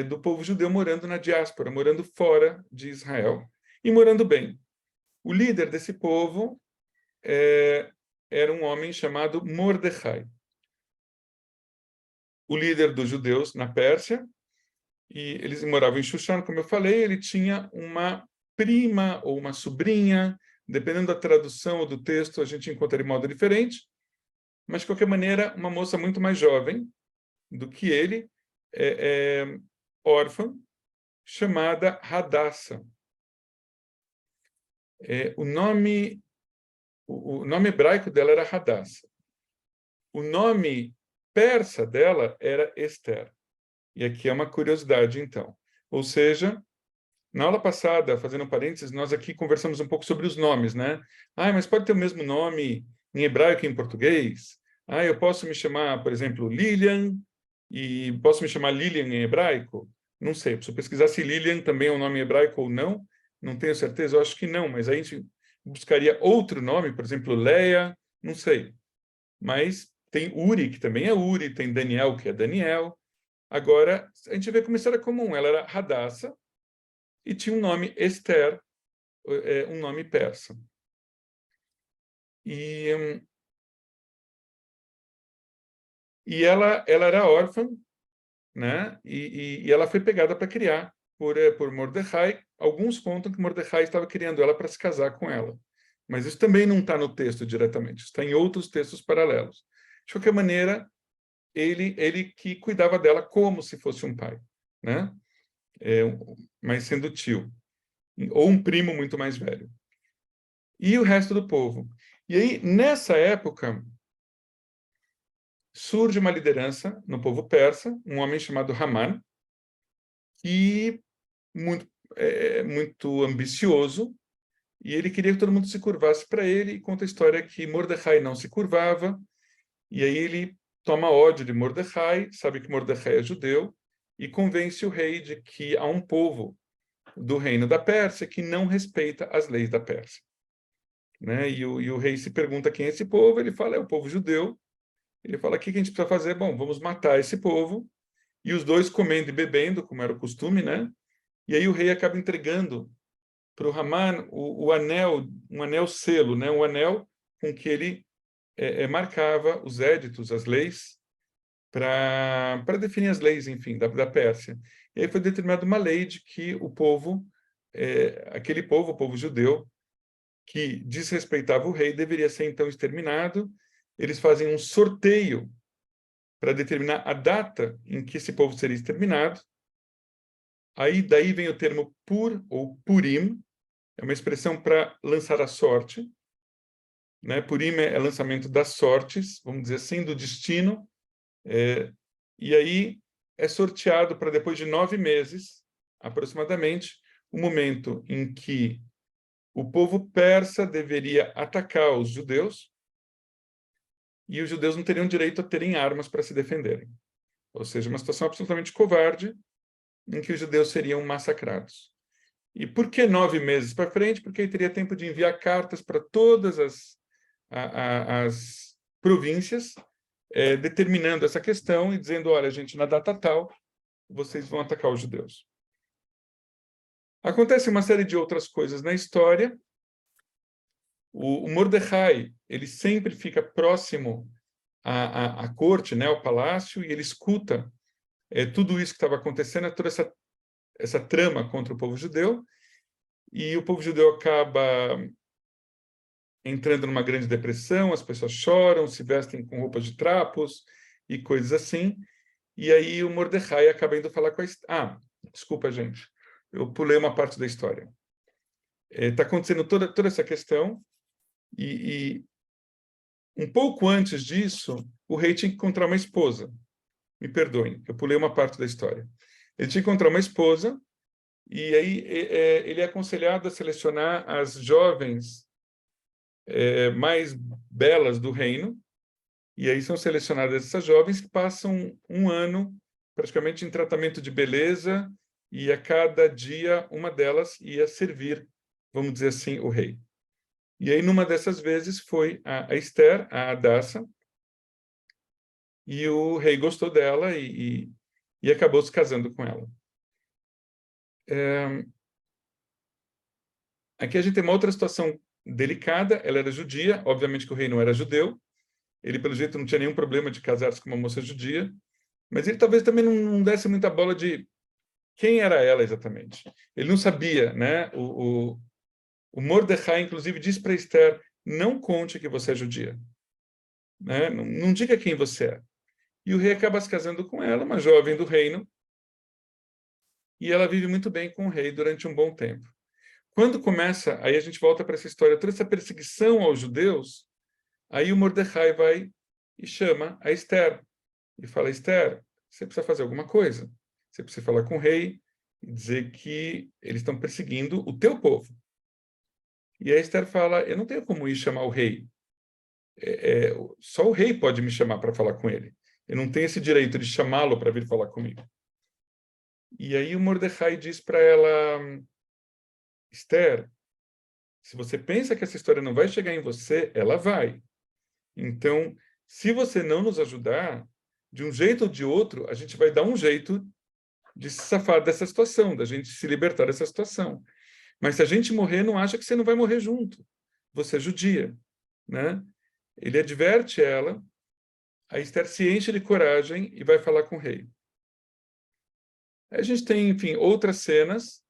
do povo judeu morando na diáspora, morando fora de Israel, e morando bem. O líder desse povo era um homem chamado Mordecai. O líder dos judeus na Pérsia, e eles moravam em Shushan, como eu falei, ele tinha uma prima ou uma sobrinha, dependendo da tradução ou do texto, a gente encontra de modo diferente, mas, de qualquer maneira, uma moça muito mais jovem do que ele, órfã, chamada Hadassa. O nome hebraico dela era Hadassa. O nome persa dela era Esther. E aqui é uma curiosidade, então. Ou seja, na aula passada, fazendo parênteses, nós aqui conversamos um pouco sobre os nomes, né? Mas pode ter o mesmo nome em hebraico e em português? Eu posso me chamar, por exemplo, Lilian, e posso me chamar Lilian em hebraico? Não sei, preciso pesquisar se Lilian também é um nome hebraico ou não. Não tenho certeza, eu acho que não, mas aí a gente buscaria outro nome, por exemplo, Leia, não sei. Mas tem Uri, que também é Uri, tem Daniel, que é Daniel. Agora, a gente vê como isso era comum. Ela era Hadassa e tinha um nome Esther, um nome persa. E ela era órfã, né? E ela foi pegada para criar por Mordecai. Alguns contam que Mordecai estava criando ela para se casar com ela. Mas isso também não está no texto diretamente, está em outros textos paralelos. De qualquer maneira, ele que cuidava dela como se fosse um pai, né? Mas sendo tio, ou um primo muito mais velho. E o resto do povo. E aí, nessa época, surge uma liderança no povo persa, um homem chamado Haman, que muito ambicioso, e ele queria que todo mundo se curvasse para ele, e conta a história que Mordecai não se curvava, e aí ele toma ódio de Mordecai, sabe que Mordecai é judeu, e convence o rei de que há um povo do reino da Pérsia que não respeita as leis da Pérsia. Né? E o rei se pergunta quem é esse povo, ele fala, é o povo judeu. Ele fala, o que a gente precisa fazer? Bom, vamos matar esse povo. E os dois comendo e bebendo, como era o costume, né? E aí o rei acaba entregando para o Haman o anel, um anel selo, né? Um anel com que ele marcava os éditos, as leis, para definir as leis, enfim, da Pérsia. E aí foi determinada uma lei de que o povo, aquele povo, o povo judeu, que desrespeitava o rei, deveria ser então exterminado. Eles fazem um sorteio para determinar a data em que esse povo seria exterminado. Aí daí vem o termo Pur ou Purim, é uma expressão para lançar a sorte, né? Purim é lançamento das sortes, vamos dizer assim, do destino. E aí é sorteado para depois de 9 meses, aproximadamente, o momento em que o povo persa deveria atacar os judeus e os judeus não teriam direito a terem armas para se defenderem. Ou seja, uma situação absolutamente covarde em que os judeus seriam massacrados. E por que 9 meses para frente? Porque aí teria tempo de enviar cartas para todas as províncias, determinando essa questão e dizendo, olha, gente, na data tal, vocês vão atacar os judeus. Acontece uma série de outras coisas na história. O Mordecai, ele sempre fica próximo à corte, né, ao palácio, e ele escuta tudo isso que estava acontecendo, toda essa trama contra o povo judeu, e o povo judeu acaba entrando numa grande depressão, as pessoas choram, se vestem com roupas de trapos e coisas assim, e aí o Mordecai acaba indo falar com a... desculpa, gente, eu pulei uma parte da história. Está acontecendo toda essa questão, e um pouco antes disso, o rei tinha que encontrar uma esposa. Me perdoem, eu pulei uma parte da história. Ele tinha que encontrar uma esposa, e aí ele é aconselhado a selecionar as jovens mais belas do reino, e aí são selecionadas essas jovens que passam um ano praticamente em tratamento de beleza, e a cada dia uma delas ia servir, vamos dizer assim, o rei. E aí, numa dessas vezes, foi a Esther, a Hadassa, e o rei gostou dela e acabou se casando com ela. Aqui a gente tem uma outra situação delicada. Ela era judia, obviamente que o rei não era judeu. Ele, pelo jeito, não tinha nenhum problema de casar-se com uma moça judia, mas ele talvez também não desse muita bola de quem era ela exatamente. Ele não sabia, né? O Mordecai, inclusive, diz para Esther: não conte que você é judia, né? Não diga quem você é. E o rei acaba se casando com ela, uma jovem do reino, e ela vive muito bem com o rei durante um bom tempo. Quando começa, aí a gente volta para essa história, toda essa perseguição aos judeus, aí o Mordecai vai e chama a Esther e fala: Esther, você precisa fazer alguma coisa. Você precisa falar com o rei e dizer que eles estão perseguindo o teu povo. E a Esther fala: eu não tenho como ir chamar o rei. Só o rei pode me chamar para falar com ele. Eu não tenho esse direito de chamá-lo para vir falar comigo. E aí o Mordecai diz para ela: Esther, se você pensa que essa história não vai chegar em você, ela vai. Então, se você não nos ajudar, de um jeito ou de outro, a gente vai dar um jeito de se safar dessa situação, da gente se libertar dessa situação. Mas se a gente morrer, não acha que você não vai morrer junto. Você é judia, né? Ele adverte ela, a Esther se enche de coragem e vai falar com o rei. A gente tem, enfim, outras cenas,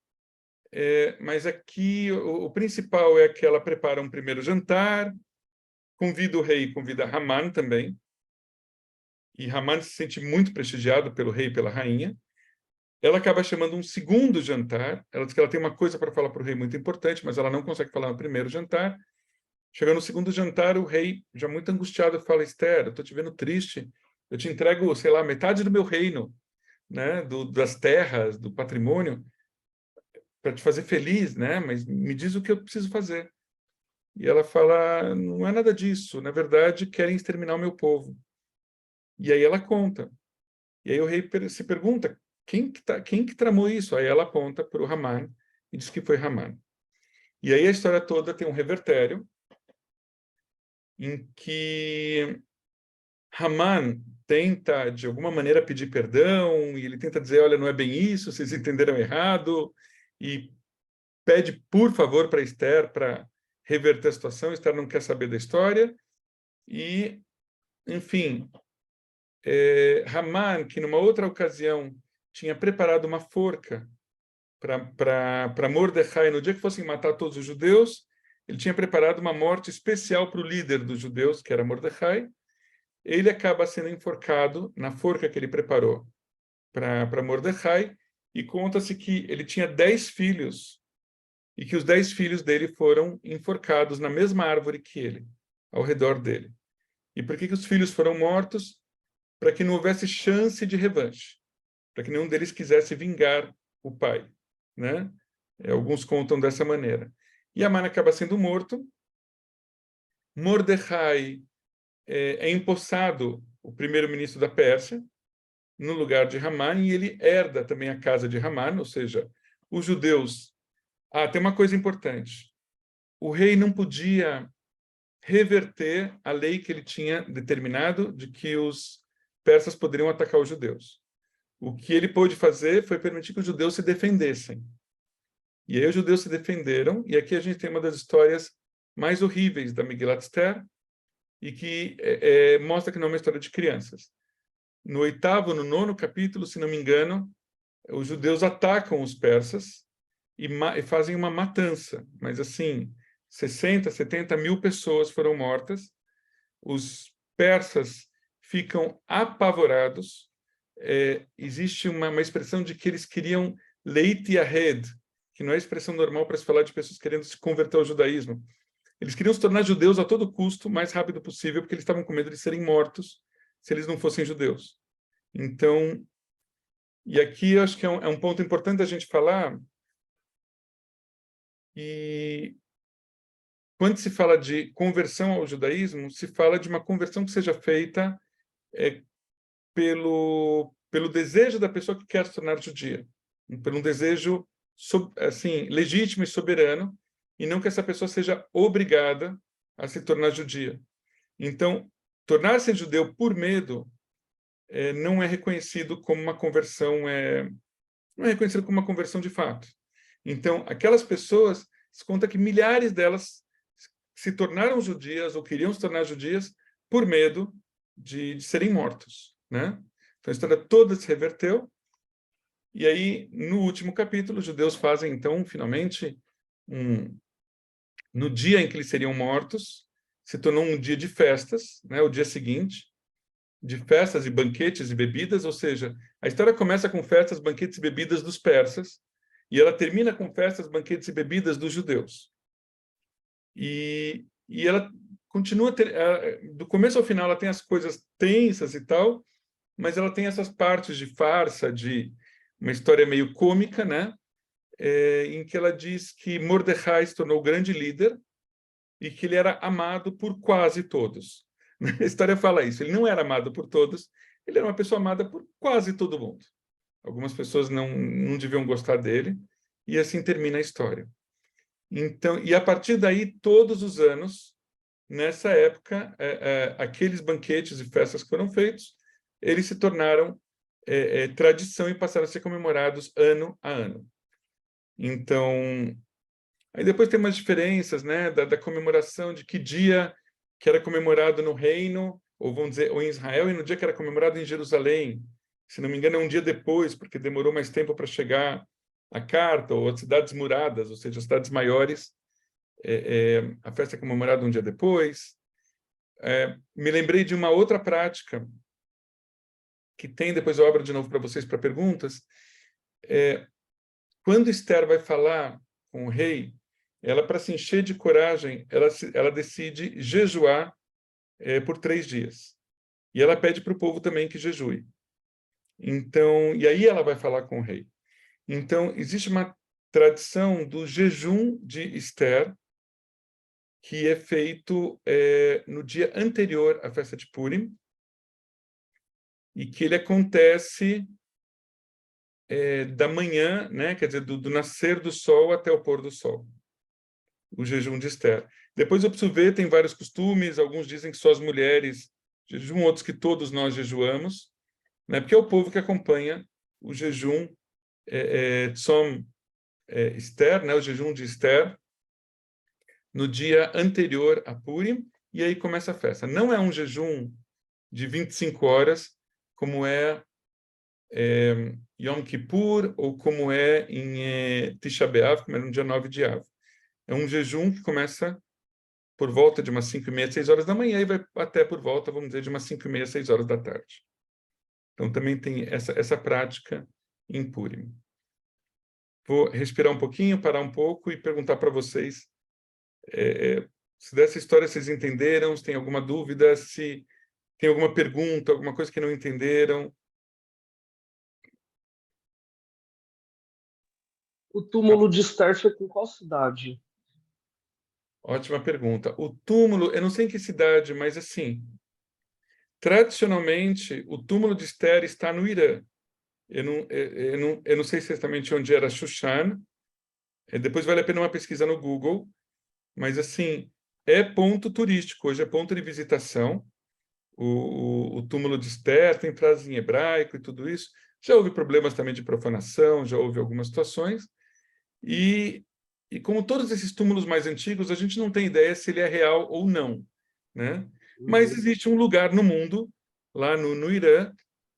mas aqui o principal é que ela prepara um primeiro jantar, convida o rei, convida Haman também, e Haman se sente muito prestigiado pelo rei e pela rainha. Ela acaba chamando um segundo jantar. Ela diz que ela tem uma coisa para falar para o rei muito importante, mas ela não consegue falar no primeiro jantar. Chegando no segundo jantar, o rei, já muito angustiado, fala: Esther, eu estou te vendo triste. Eu te entrego, sei lá, metade do meu reino, né, das terras, do patrimônio, para te fazer feliz, né? Mas me diz o que eu preciso fazer. E ela fala: não é nada disso. Na verdade, querem exterminar o meu povo. E aí ela conta. E aí o rei se pergunta: quem que tramou isso? Aí ela aponta para o Haman e diz que foi Haman. E aí a história toda tem um revertério em que Haman tenta, de alguma maneira, pedir perdão, e ele tenta dizer: olha, não é bem isso, vocês entenderam errado, e pede, por favor, para Esther para reverter a situação. Esther não quer saber da história, e, enfim, Haman, que numa outra ocasião tinha preparado uma forca para Mordecai, no dia que fossem matar todos os judeus, ele tinha preparado uma morte especial para o líder dos judeus, que era Mordecai. Ele acaba sendo enforcado na forca que ele preparou para Mordecai, e conta-se que ele tinha 10 filhos, e que os 10 filhos dele foram enforcados na mesma árvore que ele, ao redor dele. E por que os filhos foram mortos? Para que não houvesse chance de revanche, para que nenhum deles quisesse vingar o pai, né? Alguns contam dessa maneira. E Haman acaba sendo morto. Mordecai é empossado o primeiro-ministro da Pérsia, no lugar de Haman, e ele herda também a casa de Haman, ou seja, os judeus... tem uma coisa importante. O rei não podia reverter a lei que ele tinha determinado de que os persas poderiam atacar os judeus. O que ele pôde fazer foi permitir que os judeus se defendessem. E aí os judeus se defenderam, e aqui a gente tem uma das histórias mais horríveis da Megilat Esther, e que mostra que não é uma história de crianças. No 8º, no 9º capítulo, se não me engano, os judeus atacam os persas e fazem uma matança, mas assim, 60, 70 mil pessoas foram mortas. Os persas ficam apavorados. Existe uma expressão de que eles queriam leit yahed, que não é a expressão normal para se falar de pessoas querendo se converter ao judaísmo. Eles queriam se tornar judeus a todo custo, o mais rápido possível, porque eles estavam com medo de serem mortos se eles não fossem judeus. Então, e aqui eu acho que é um ponto importante a gente falar, e quando se fala de conversão ao judaísmo, se fala de uma conversão que seja feita pelo desejo da pessoa que quer se tornar judia, pelo um desejo assim, legítimo e soberano, e não que essa pessoa seja obrigada a se tornar judia. Então, tornar-se judeu por medo não é reconhecido como uma conversão, não é reconhecido como uma conversão de fato. Então, aquelas pessoas, se conta que milhares delas se tornaram judias ou queriam se tornar judias por medo de serem mortos, né? Então, a história toda se reverteu. E aí, no último capítulo, os judeus fazem, então, finalmente, no dia em que eles seriam mortos, se tornou um dia de festas, né? O dia seguinte, de festas e banquetes e bebidas, ou seja, a história começa com festas, banquetes e bebidas dos persas, e ela termina com festas, banquetes e bebidas dos judeus. E ela continua, do começo ao final, ela tem as coisas tensas e tal, mas ela tem essas partes de farsa, de uma história meio cômica, né? Em que ela diz que Mordecai se tornou o grande líder e que ele era amado por quase todos. A história fala isso. Ele não era amado por todos, ele era uma pessoa amada por quase todo mundo. Algumas pessoas não deviam gostar dele, e assim termina a história. Então, e a partir daí, todos os anos, nessa época, aqueles banquetes e festas que foram feitos, eles se tornaram tradição e passaram a ser comemorados ano a ano. Então, aí depois tem umas diferenças, né, da comemoração de que dia que era comemorado no reino, ou vamos dizer, ou em Israel, e no dia que era comemorado em Jerusalém. Se não me engano, é um dia depois, porque demorou mais tempo para chegar a carta, ou as cidades muradas, ou seja, as cidades maiores, a festa é comemorada um dia depois. Me lembrei de uma outra prática que tem, depois eu abro de novo para vocês para perguntas. Quando Esther vai falar com o rei, ela, para se encher de coragem, ela decide jejuar por 3 dias. E ela pede para o povo também que jejue. Então, e aí ela vai falar com o rei. Então, existe uma tradição do jejum de Esther, que é feito no dia anterior à festa de Purim, e que ele acontece da manhã, né, quer dizer, do nascer do sol até o pôr do sol, o jejum de Esther. Depois eu preciso ver, tem vários costumes, alguns dizem que só as mulheres jejuam, outros que todos nós jejuamos, né, porque é o povo que acompanha o jejum Tzom Esther, né, o jejum de Esther, no dia anterior a Purim, e aí começa a festa. Não é um jejum de 25 horas, como é Yom Kippur, ou como é em Tisha B'Av, como é no dia 9 de Av. É um jejum que começa por volta de umas 5h30, 6 horas da manhã, e vai até por volta, vamos dizer, de umas 5h30, 6 horas da tarde. Então, também tem essa prática em Purim. Vou respirar um pouquinho, parar um pouco e perguntar para vocês se dessa história vocês entenderam, se tem alguma dúvida, se tem alguma pergunta, alguma coisa que não entenderam. O túmulo de Esther foi em qual cidade? Ótima pergunta. O túmulo, eu não sei em que cidade, mas assim, tradicionalmente, o túmulo de Esther está no Irã. Eu não sei exatamente onde era Shushan. Depois vale a pena uma pesquisa no Google. Mas, assim, é ponto turístico. Hoje é ponto de visitação. O túmulo de Esther tem frases em hebraico e tudo isso. Já houve problemas também de profanação, já houve algumas situações. E como todos esses túmulos mais antigos, a gente não tem ideia se ele é real ou não, né? Mas existe um lugar no mundo, lá no Irã,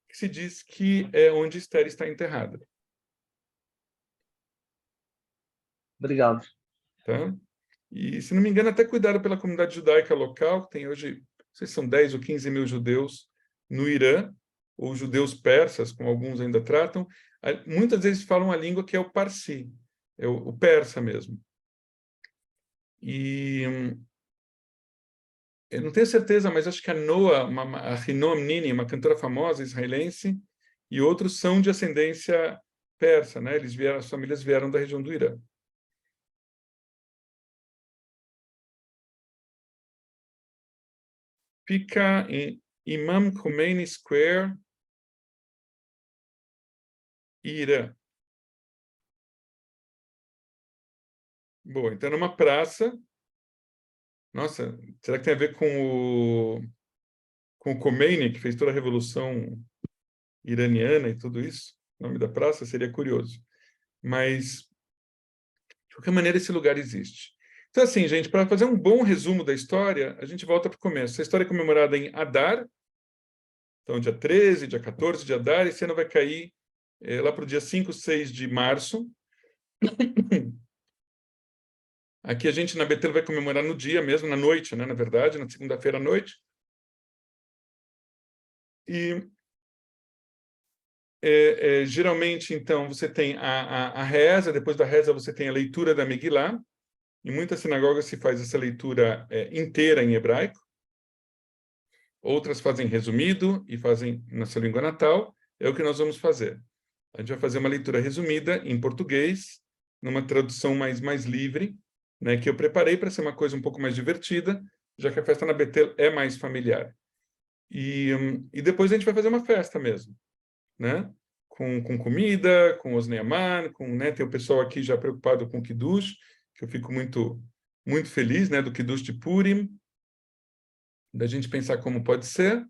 que se diz que é onde Esther está enterrada. Obrigado. Tá? E, se não me engano, até cuidado pela comunidade judaica local, que tem hoje, não sei se são 10 ou 15 mil judeus no Irã, ou judeus persas, como alguns ainda tratam. Muitas vezes falam a língua que é o Parsi, é o persa mesmo. E eu não tenho certeza, mas acho que a Noa, a Rinoam Nini, uma cantora famosa israelense, e outros são de ascendência persa, né? As famílias vieram da região do Irã. Fica em Imam Khomeini Square, Irã. Boa, então é numa praça. Nossa, será que tem a ver com o Khomeini, que fez toda a revolução iraniana e tudo isso. O nome da praça seria curioso. Mas, de qualquer maneira, esse lugar existe. Então, assim, gente, para fazer um bom resumo da história, a gente volta para o começo. A história é comemorada em Adar, então dia 13, dia 14 de Adar, esse ano vai cair lá para o dia 5, 6 de março. Aqui a gente, na Betel, vai comemorar no dia mesmo, na noite, né, na verdade, na segunda-feira à noite. E geralmente, então, você tem a reza, depois da reza você tem a leitura da Megilá. Em muitas sinagogas se faz essa leitura inteira em hebraico. Outras fazem resumido e fazem na sua língua natal. É o que nós vamos fazer. A gente vai fazer uma leitura resumida em português, numa tradução mais livre, né, que eu preparei para ser uma coisa um pouco mais divertida, já que a festa na Betel é mais familiar. E depois a gente vai fazer uma festa mesmo, né? Com comida, com Oznei Aman, né, tem o pessoal aqui já preocupado com o Kiddush, que eu fico muito feliz, né, do Kiddush de Purim, da gente pensar como pode ser.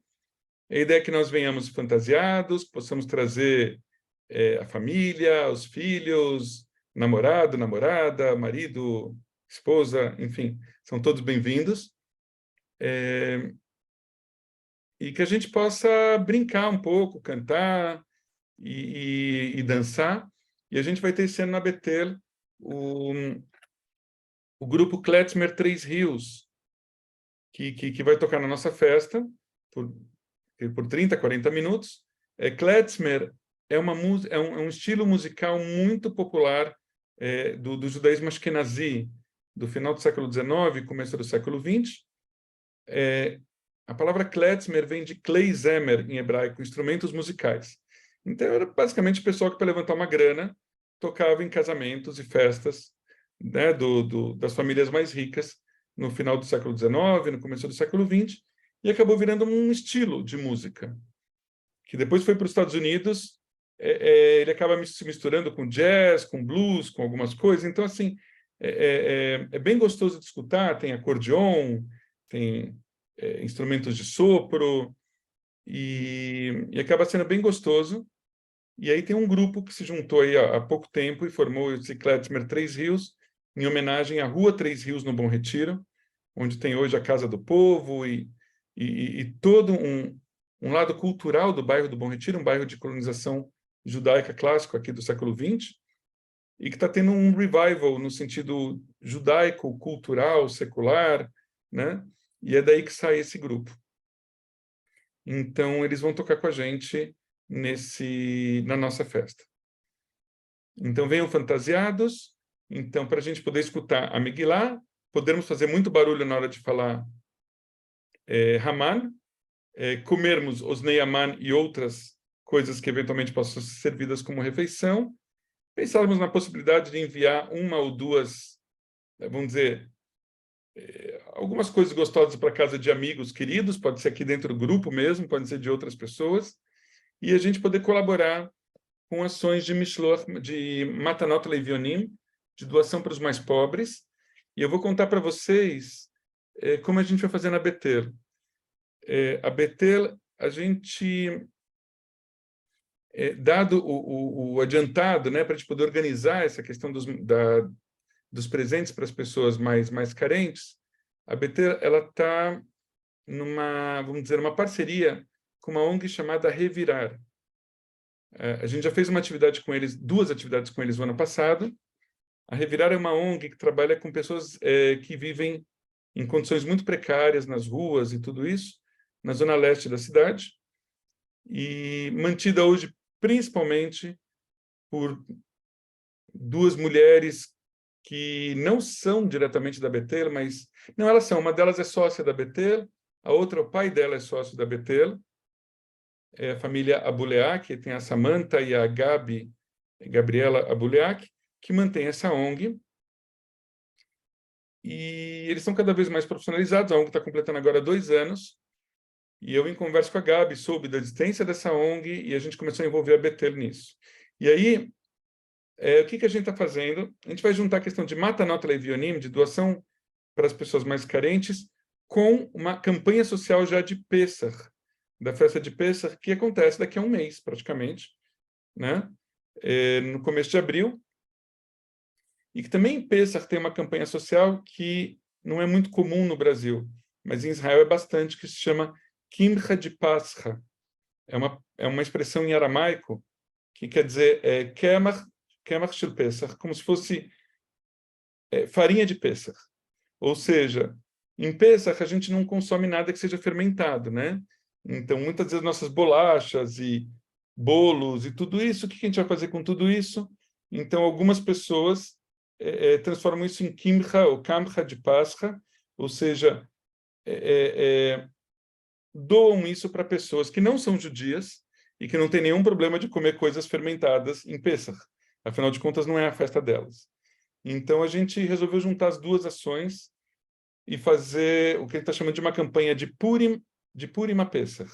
A ideia é que nós venhamos fantasiados, possamos trazer a família, os filhos, namorado, namorada, marido, esposa, enfim, são todos bem-vindos. E que a gente possa brincar um pouco, cantar e dançar. E a gente vai ter esse ano na Betel o grupo Kletzmer Três Rios, que vai tocar na nossa festa por 30, 40 minutos. Kletzmer é um estilo musical muito popular do judaísmo ashkenazi, do final do século XIX, começo do século XX. A palavra Kletzmer vem de Kleizemer, em hebraico, instrumentos musicais. Então, era basicamente o pessoal que, para levantar uma grana, tocava em casamentos e festas, né, das famílias mais ricas, no final do século XIX, no começo do século XX, e acabou virando um estilo de música, que depois foi para os Estados Unidos. Ele acaba se misturando com jazz, com blues, com algumas coisas. Então, assim, é bem gostoso de escutar. Tem acordeon, tem instrumentos de sopro, e acaba sendo bem gostoso. E aí tem um grupo que se juntou aí há pouco tempo e formou o Kletzmer Três Rios, em homenagem à Rua Três Rios, no Bom Retiro, onde tem hoje a Casa do Povo e todo um lado cultural do bairro do Bom Retiro, um bairro de colonização judaica clássico aqui do século XX, e que está tendo um revival no sentido judaico, cultural, secular, né? E é daí que sai esse grupo. Então, eles vão tocar com a gente na nossa festa. Então, venham fantasiados. Então, para a gente poder escutar a Megilá, podermos fazer muito barulho na hora de falar Haman, comermos Oznei Aman e outras coisas que eventualmente possam ser servidas como refeição, pensarmos na possibilidade de enviar uma ou duas, vamos dizer, algumas coisas gostosas para casa de amigos queridos, pode ser aqui dentro do grupo mesmo, pode ser de outras pessoas, e a gente poder colaborar com ações de Mishloach, de Matanot Levionim, de doação para os mais pobres. E eu vou contar para vocês como a gente vai fazer na Betel. A Betel, a gente, dado o adiantado, né, para a gente poder organizar essa questão dos presentes para as pessoas mais carentes, a Betel está vamos dizer, uma parceria com uma ONG chamada Revirar. A gente já fez uma atividade com eles, 2 atividades com eles no ano passado. A Revirar é uma ONG que trabalha com pessoas que vivem em condições muito precárias nas ruas e tudo isso, na zona leste da cidade, e mantida hoje principalmente por 2 mulheres que não são diretamente da Betel, mas... Não, elas são. Uma delas é sócia da Betel, a outra, o pai dela é sócio da Betel, é a família Abuleak, tem a Samantha e a Gabriela Abuleak, que mantém essa ONG. E eles estão cada vez mais profissionalizados. A ONG está completando agora 2 anos. E eu, em conversa com a Gabi, soube da existência dessa ONG e a gente começou a envolver a Betel nisso. E aí, o que a gente está fazendo? A gente vai juntar a questão de Matanot Levionim, de doação para as pessoas mais carentes, com uma campanha social já de Pessach, da festa de Pêssar, que acontece daqui a um mês, praticamente, né? No começo de abril, e que também em Pêssar tem uma campanha social que não é muito comum no Brasil, mas em Israel é bastante, que se chama Kimcha de Pascha. É uma expressão em aramaico que quer dizer Kemach shel Pesach, como se fosse farinha de Pêssar. Ou seja, em Pêssar a gente não consome nada que seja fermentado, né? Então, muitas vezes nossas bolachas e bolos e tudo isso, o que a gente vai fazer com tudo isso? Então, algumas pessoas transformam isso em kimcha ou kamcha de Pascha, ou seja, doam isso para pessoas que não são judias e que não têm nenhum problema de comer coisas fermentadas em Pêssar. Afinal de contas, não é a festa delas. Então, a gente resolveu juntar as duas ações e fazer o que a gente está chamando de uma campanha de Purim a Pêssar.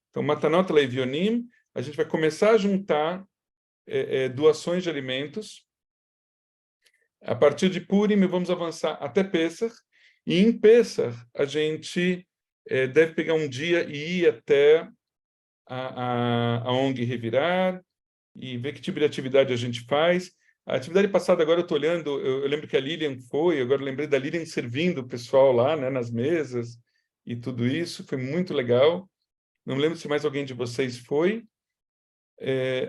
Então, Matanot Leivionim, a gente vai começar a juntar doações de alimentos. A partir de Purim, vamos avançar até Pêssar. E em Pêssar, a gente deve pegar um dia e ir até a ONG Revirar e ver que tipo de atividade a gente faz. A atividade passada, agora eu estou olhando, eu lembro que a Lilian foi, agora eu lembrei da Lilian servindo o pessoal lá, né, nas mesas e tudo isso, foi muito legal. Não lembro se mais alguém de vocês foi.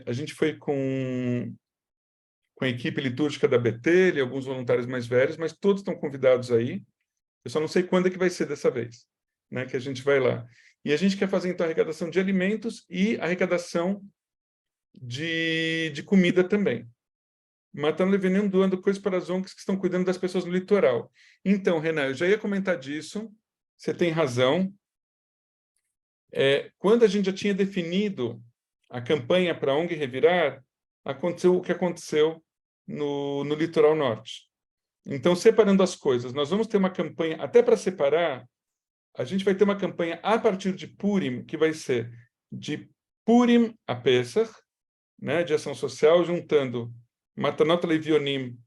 A gente foi com a equipe litúrgica da Betel e alguns voluntários mais velhos, mas todos estão convidados aí. Eu só não sei quando é que vai ser dessa vez, né, que a gente vai lá. E a gente quer fazer, então, arrecadação de alimentos e arrecadação de comida também. Matando e veneno, doando coisas para as ONGs que estão cuidando das pessoas no litoral. Então, Renan, eu já ia comentar disso, você tem razão. Quando a gente já tinha definido a campanha para a ONG Revirar, aconteceu o que aconteceu no litoral norte. Então, separando as coisas, nós vamos ter uma campanha, até para separar, a gente vai ter uma campanha a partir de Purim, que vai ser de Purim a Pêssar, né, de ação social, juntando Matanot Leivionim,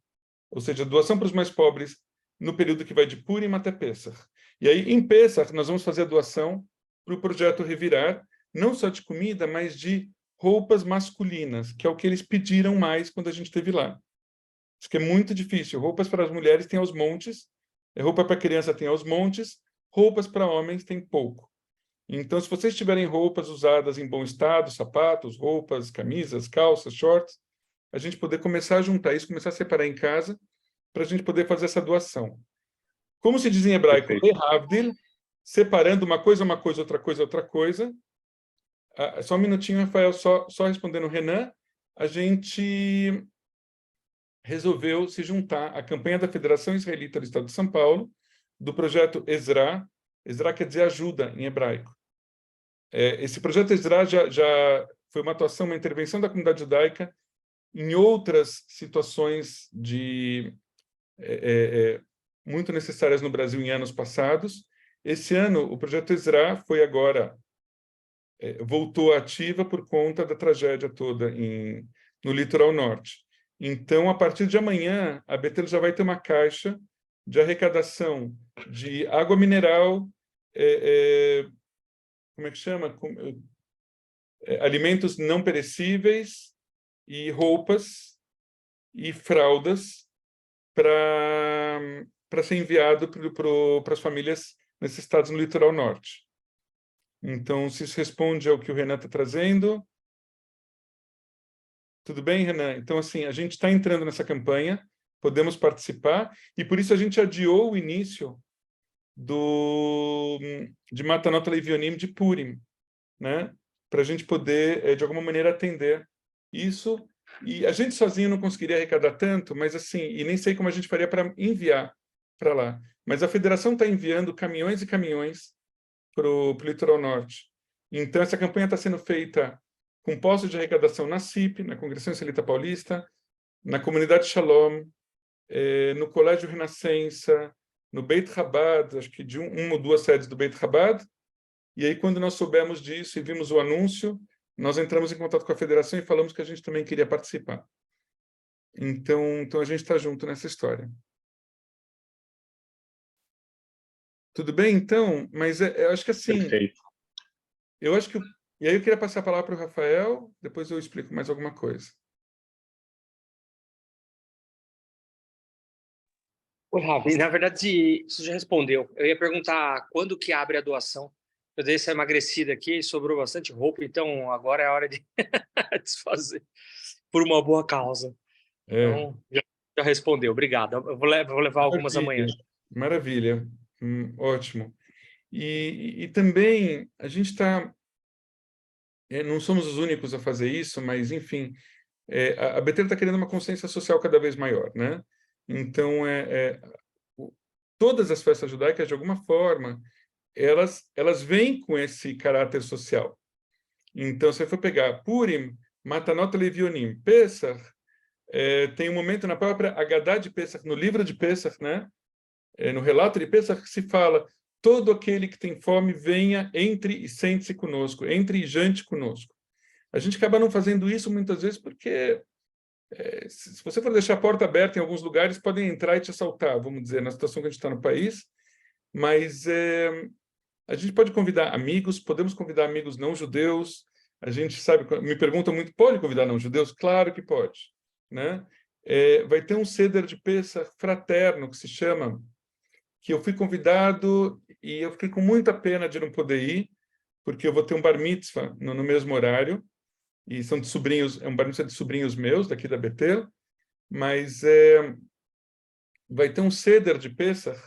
ou seja, doação para os mais pobres, no período que vai de Purim até Pêssar. E aí, em Pêssar, nós vamos fazer a doação para o projeto Revirar, não só de comida, mas de roupas masculinas, que é o que eles pediram mais quando a gente esteve lá. Isso que é muito difícil. Roupas para as mulheres tem aos montes, roupa para criança tem aos montes, roupas para homens tem pouco. Então, se vocês tiverem roupas usadas em bom estado, sapatos, roupas, camisas, calças, shorts, a gente poder começar a juntar isso, começar a separar em casa, para a gente poder fazer essa doação. Como se diz em hebraico, lehavdil, separando uma coisa, outra coisa, outra coisa. Só um minutinho, Rafael, só respondendo o Renan, a gente resolveu se juntar à campanha da Federação Israelita do Estado de São Paulo, do projeto Ezra. Ezra quer dizer ajuda em hebraico. Esse projeto Ezra já foi uma atuação, uma intervenção da comunidade judaica em outras situações muito necessárias no Brasil em anos passados. Esse ano, o projeto Ezra foi agora, voltou ativa por conta da tragédia toda no litoral norte. Então, a partir de amanhã, a Betel já vai ter uma caixa de arrecadação de água mineral, como é que chama? Alimentos não perecíveis e roupas e fraldas para ser enviado para as famílias necessitadas no litoral norte. Então, se isso responde ao que o Renan está trazendo. Tudo bem, Renan? Então, assim, a gente está entrando nessa campanha, podemos participar, e por isso a gente adiou o início de Matanot Leivionim de Purim, né? Para a gente poder, de alguma maneira, atender isso. E a gente sozinho não conseguiria arrecadar tanto, mas assim, e nem sei como a gente faria para enviar para lá. Mas a federação está enviando caminhões e caminhões para o litoral norte. Então, essa campanha está sendo feita com postos de arrecadação na CIP, na Congregação Israelita Paulista, na Comunidade Shalom, no Colégio Renascença, no Beit Chabad, acho que de uma ou duas sedes do Beit Chabad. E aí, quando nós soubemos disso e vimos o anúncio, nós entramos em contato com a federação e falamos que a gente também queria participar. Então a gente está junto nessa história. Tudo bem, então? Mas eu acho que assim, Perfeito. eu acho que... E aí eu queria passar a palavra para o Rafael, depois eu explico mais alguma coisa. Oi, Ravi, na verdade, você já respondeu. Eu ia perguntar quando que abre a doação. Eu dei essa emagrecida aqui, sobrou bastante roupa, então agora é a hora de desfazer por uma boa causa. É, Então, já respondeu. Obrigado. Eu vou levar algumas amanhã. maravilha. Ótimo. E também a gente está... não somos os únicos a fazer isso, mas, enfim, a Betel está querendo uma consciência social cada vez maior, né? Então, todas as festas judaicas, de alguma forma, elas vêm com esse caráter social. Então, se você for pegar Purim, Matanot Levionim, Pesach, tem um momento na própria Haggadah de Pesach, no livro de Pesach, né? No relato de Pesach, que se fala: todo aquele que tem fome, venha, entre e sente-se conosco, entre e jante conosco. A gente acaba não fazendo isso muitas vezes porque, se você for deixar a porta aberta em alguns lugares, podem entrar e te assaltar, vamos dizer, na situação que a gente está no país, mas a gente pode convidar amigos, podemos convidar amigos não judeus. A gente sabe, me perguntam muito, pode convidar não judeus? Claro que pode, né? Vai ter um Seder de Pesach fraterno, que se chama, que eu fui convidado e eu fiquei com muita pena de não poder ir, porque eu vou ter um bar mitzvah no mesmo horário, e são de sobrinhos, é um bar mitzvah de sobrinhos meus, daqui da Betel, mas vai ter um Seder de Pesach,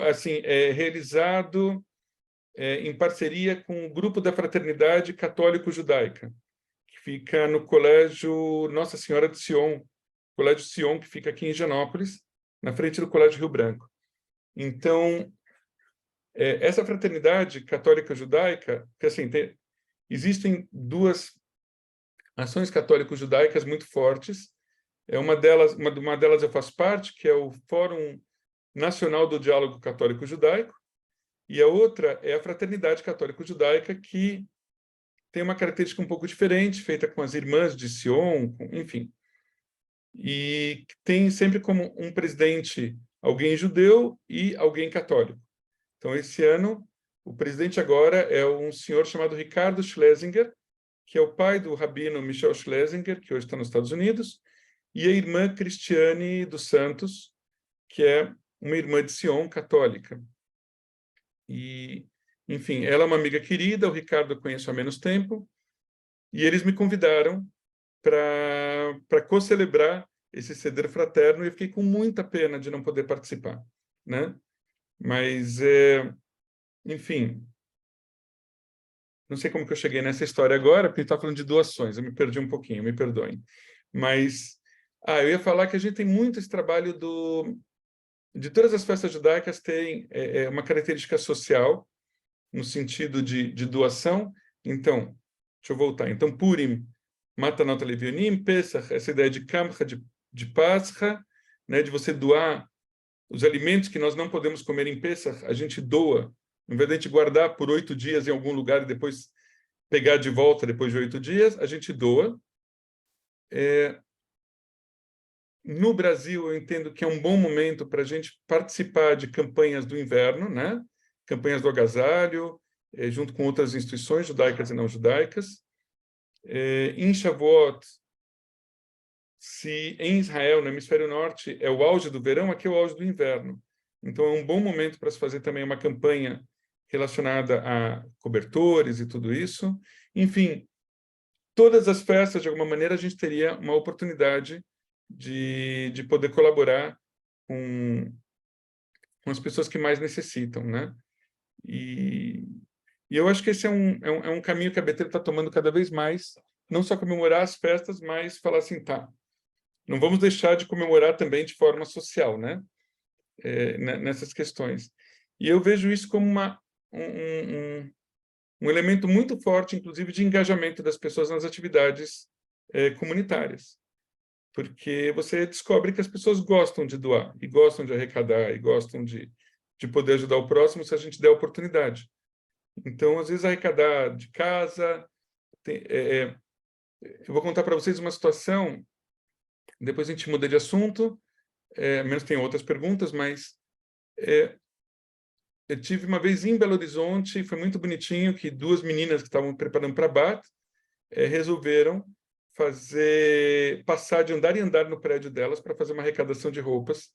assim, realizado em parceria com o Grupo da Fraternidade Católico-Judaica, que fica no Colégio Nossa Senhora de Sion, Colégio Sion, que fica aqui em Higienópolis, na frente do Colégio Rio Branco. Então, essa fraternidade católica-judaica, que assim, existem duas ações católico-judaicas muito fortes. Uma delas eu faço parte, que é o Fórum Nacional do Diálogo Católico-Judaico, e a outra é a Fraternidade Católico-Judaica, que tem uma característica um pouco diferente, feita com as irmãs de Sion, enfim. E tem sempre como um presidente alguém judeu e alguém católico. Então, esse ano, o presidente agora é um senhor chamado Ricardo Schlesinger, que é o pai do rabino Michel Schlesinger, que hoje está nos Estados Unidos, e a irmã Cristiane dos Santos, que é uma irmã de Sion católica. E, enfim, ela é uma amiga querida, o Ricardo eu conheço há menos tempo, e eles me convidaram para co-celebrar esse Seder fraterno, e eu fiquei com muita pena de não poder participar, né? Mas, enfim, não sei como que eu cheguei nessa história agora, porque a gente está falando de doações, eu me perdi um pouquinho, me perdoem. Mas, eu ia falar que a gente tem muito esse trabalho de todas as festas judaicas tem uma característica social, no sentido de doação. Então, deixa eu voltar. Então, Purim, Matanot Levionim, Pesach, essa ideia de Kamcha, de Pascha, né, de você doar os alimentos que nós não podemos comer em Pesach, a gente doa, em vez de a gente guardar por 8 dias em algum lugar e depois pegar de volta depois de 8 dias, a gente doa. No Brasil, eu entendo que é um bom momento para a gente participar de campanhas do inverno, né? Campanhas do agasalho, junto com outras instituições judaicas e não judaicas. Em Shavuot, se em Israel, no hemisfério norte, é o auge do verão, aqui é o auge do inverno. Então, é um bom momento para se fazer também uma campanha relacionada a cobertores e tudo isso. Enfim, todas as festas, de alguma maneira, a gente teria uma oportunidade de poder colaborar com as pessoas que mais necessitam, né? E eu acho que esse é um caminho que a Betel está tomando cada vez mais, não só comemorar as festas, mas falar assim, tá, não vamos deixar de comemorar também de forma social, né? Nessas questões. E eu vejo isso como um elemento muito forte, inclusive, de engajamento das pessoas nas atividades comunitárias. Porque você descobre que as pessoas gostam de doar, e gostam de arrecadar, e gostam de poder ajudar o próximo se a gente der a oportunidade. Então, às vezes, arrecadar de casa... eu vou contar para vocês uma situação, depois a gente muda de assunto, menos tem outras perguntas, mas eu tive uma vez em Belo Horizonte, foi muito bonitinho, que duas meninas que estavam preparando para BAT resolveram passar de andar em andar no prédio delas para fazer uma arrecadação de roupas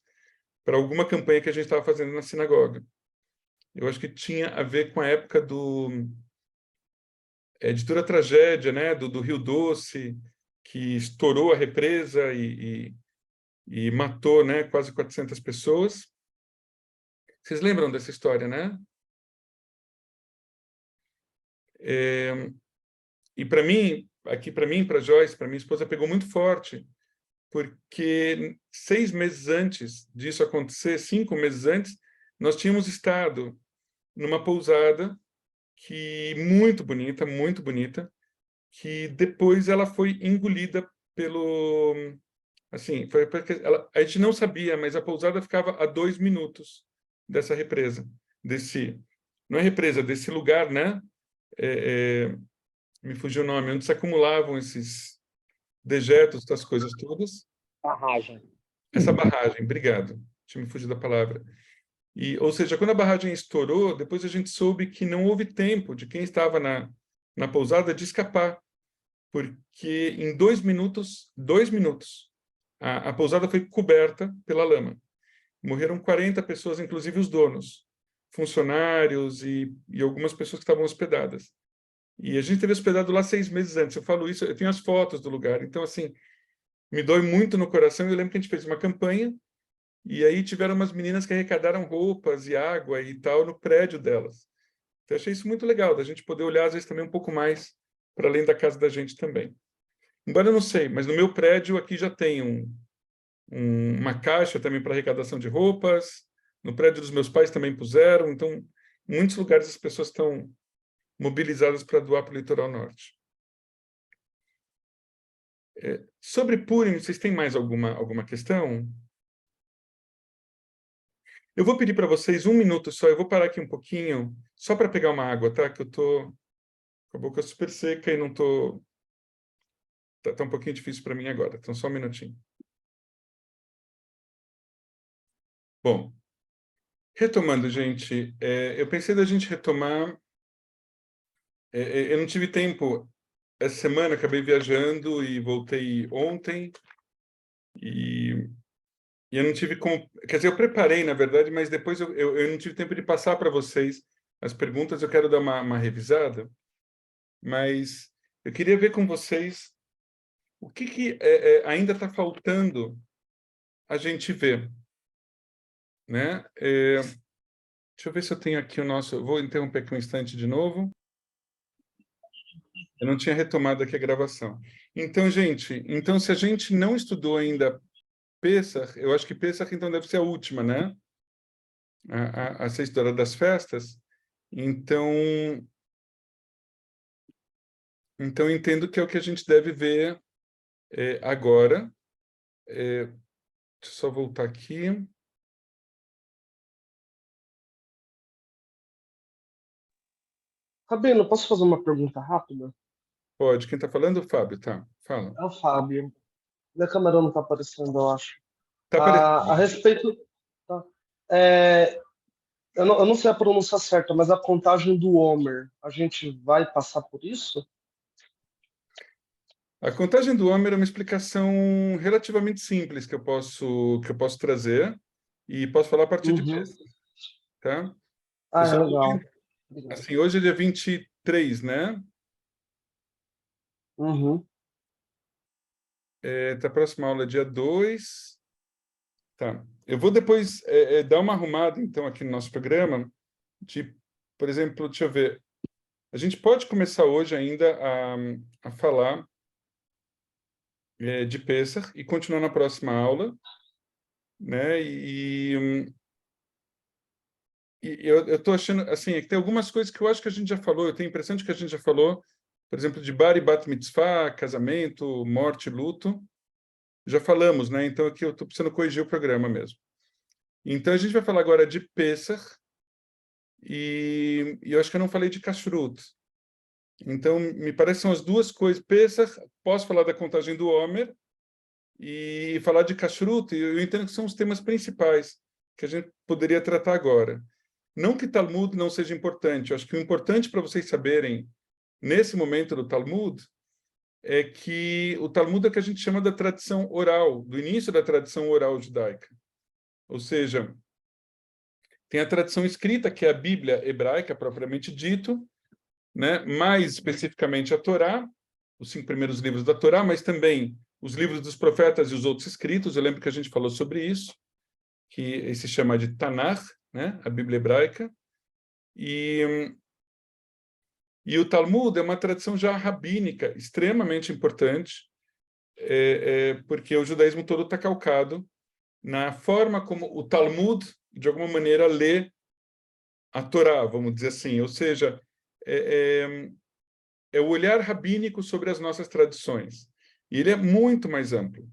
para alguma campanha que a gente estava fazendo na sinagoga. Eu acho que tinha a ver com a época de toda a tragédia, né, do Rio Doce, que estourou a represa e matou, né, quase 400 pessoas. Vocês lembram dessa história, né? E para mim, para Joyce, para minha esposa, pegou muito forte, porque 6 meses antes disso acontecer, 5 meses antes, nós tínhamos estado numa pousada muito bonita, que depois ela foi engolida pelo... Assim, foi porque a gente não sabia, mas a pousada ficava a 2 minutos dessa represa, não é represa, desse lugar, né? Me fugiu o nome, onde se acumulavam esses dejetos, essas coisas todas. Barragem. Essa barragem, obrigado, tinha me fugido da palavra. Ou seja, quando a barragem estourou, depois a gente soube que não houve tempo de quem estava na pousada de escapar, porque em 2 minutos, a pousada foi coberta pela lama. Morreram 40 pessoas, inclusive os donos, funcionários e algumas pessoas que estavam hospedadas. E a gente teve hospedado lá 6 meses antes. Eu falo isso, eu tenho as fotos do lugar. Então, assim, me dói muito no coração. Eu lembro que a gente fez uma campanha e aí tiveram umas meninas que arrecadaram roupas e água e tal no prédio delas. Então, eu achei isso muito legal, da gente poder olhar, às vezes, também um pouco mais para além da casa da gente também. Embora eu não sei, mas no meu prédio aqui já tem uma caixa também para arrecadação de roupas. No prédio dos meus pais também puseram. Então, em muitos lugares as pessoas estão mobilizadas para doar para o litoral norte. Sobre Purim, vocês têm mais alguma questão? Eu vou pedir para vocês 1 minuto só, eu vou parar aqui um pouquinho, só para pegar uma água, tá? Que eu tô com a boca super seca e não tô... Tá um pouquinho difícil para mim agora, então só um minutinho. Bom, retomando, gente, eu pensei da gente retomar... eu não tive tempo essa semana, acabei viajando e voltei ontem, e eu não tive como... Quer dizer, eu preparei, na verdade, mas depois eu não tive tempo de passar para vocês as perguntas, eu quero dar uma revisada, mas eu queria ver com vocês o que ainda está faltando a gente ver, né? Deixa eu ver se eu tenho aqui o nosso... Eu vou interromper aqui um instante de novo. Eu não tinha retomado aqui a gravação. Então, gente, se a gente não estudou ainda Pessach, eu acho que Pessach, então, deve ser a última, né? Essa história das festas. Então, eu entendo que é o que a gente deve ver agora. Deixa eu só voltar aqui. Rabino, posso fazer uma pergunta rápida? Pode. Quem está falando? Fábio, tá. Fala. É o Fábio. Minha câmera não está aparecendo, eu acho. Tá A aparecendo. respeito. Tá. Eu não sei a pronúncia certa, mas a contagem do Homer, a gente vai passar por isso? A contagem do Homer é uma explicação relativamente simples que eu posso trazer e posso falar a partir de Uhum. Pessach, tá? Ah, é legal. Assim, hoje é dia 23, né? Uhum. Tá a próxima aula é dia 2. Tá. Eu vou depois dar uma arrumada, então, aqui no nosso programa, por exemplo, deixa eu ver. A gente pode começar hoje ainda a falar de Pessach e continuar na próxima aula, né? E eu estou achando, assim, que tem algumas coisas que eu acho que a gente já falou, eu tenho a impressão de que a gente já falou, por exemplo, de Bar e Bat Mitzvah, casamento, morte, luto. Já falamos, né? Então aqui eu estou precisando corrigir o programa mesmo. Então a gente vai falar agora de Pessach e eu acho que eu não falei de Kashrut. Então me parece que são as duas coisas. Pessach, posso falar da contagem do Homer e falar de Kashrut, e eu entendo que são os temas principais que a gente poderia tratar agora. Não que Talmud não seja importante, eu acho que o importante para vocês saberem, nesse momento do Talmud, é que o Talmud é o que a gente chama da tradição oral, do início da tradição oral judaica. Ou seja, tem a tradição escrita, que é a Bíblia hebraica, propriamente dito, né? Mais especificamente a Torá, os 5 primeiros livros da Torá, mas também os livros dos profetas e os outros escritos. Eu lembro que a gente falou sobre isso, que se chama de Tanakh, né? A Bíblia hebraica. E o Talmud é uma tradição já rabínica, extremamente importante, porque o judaísmo todo está calcado na forma como o Talmud, de alguma maneira, lê a Torá, vamos dizer assim. Ou seja, é o olhar rabínico sobre as nossas tradições. E ele é muito mais amplo.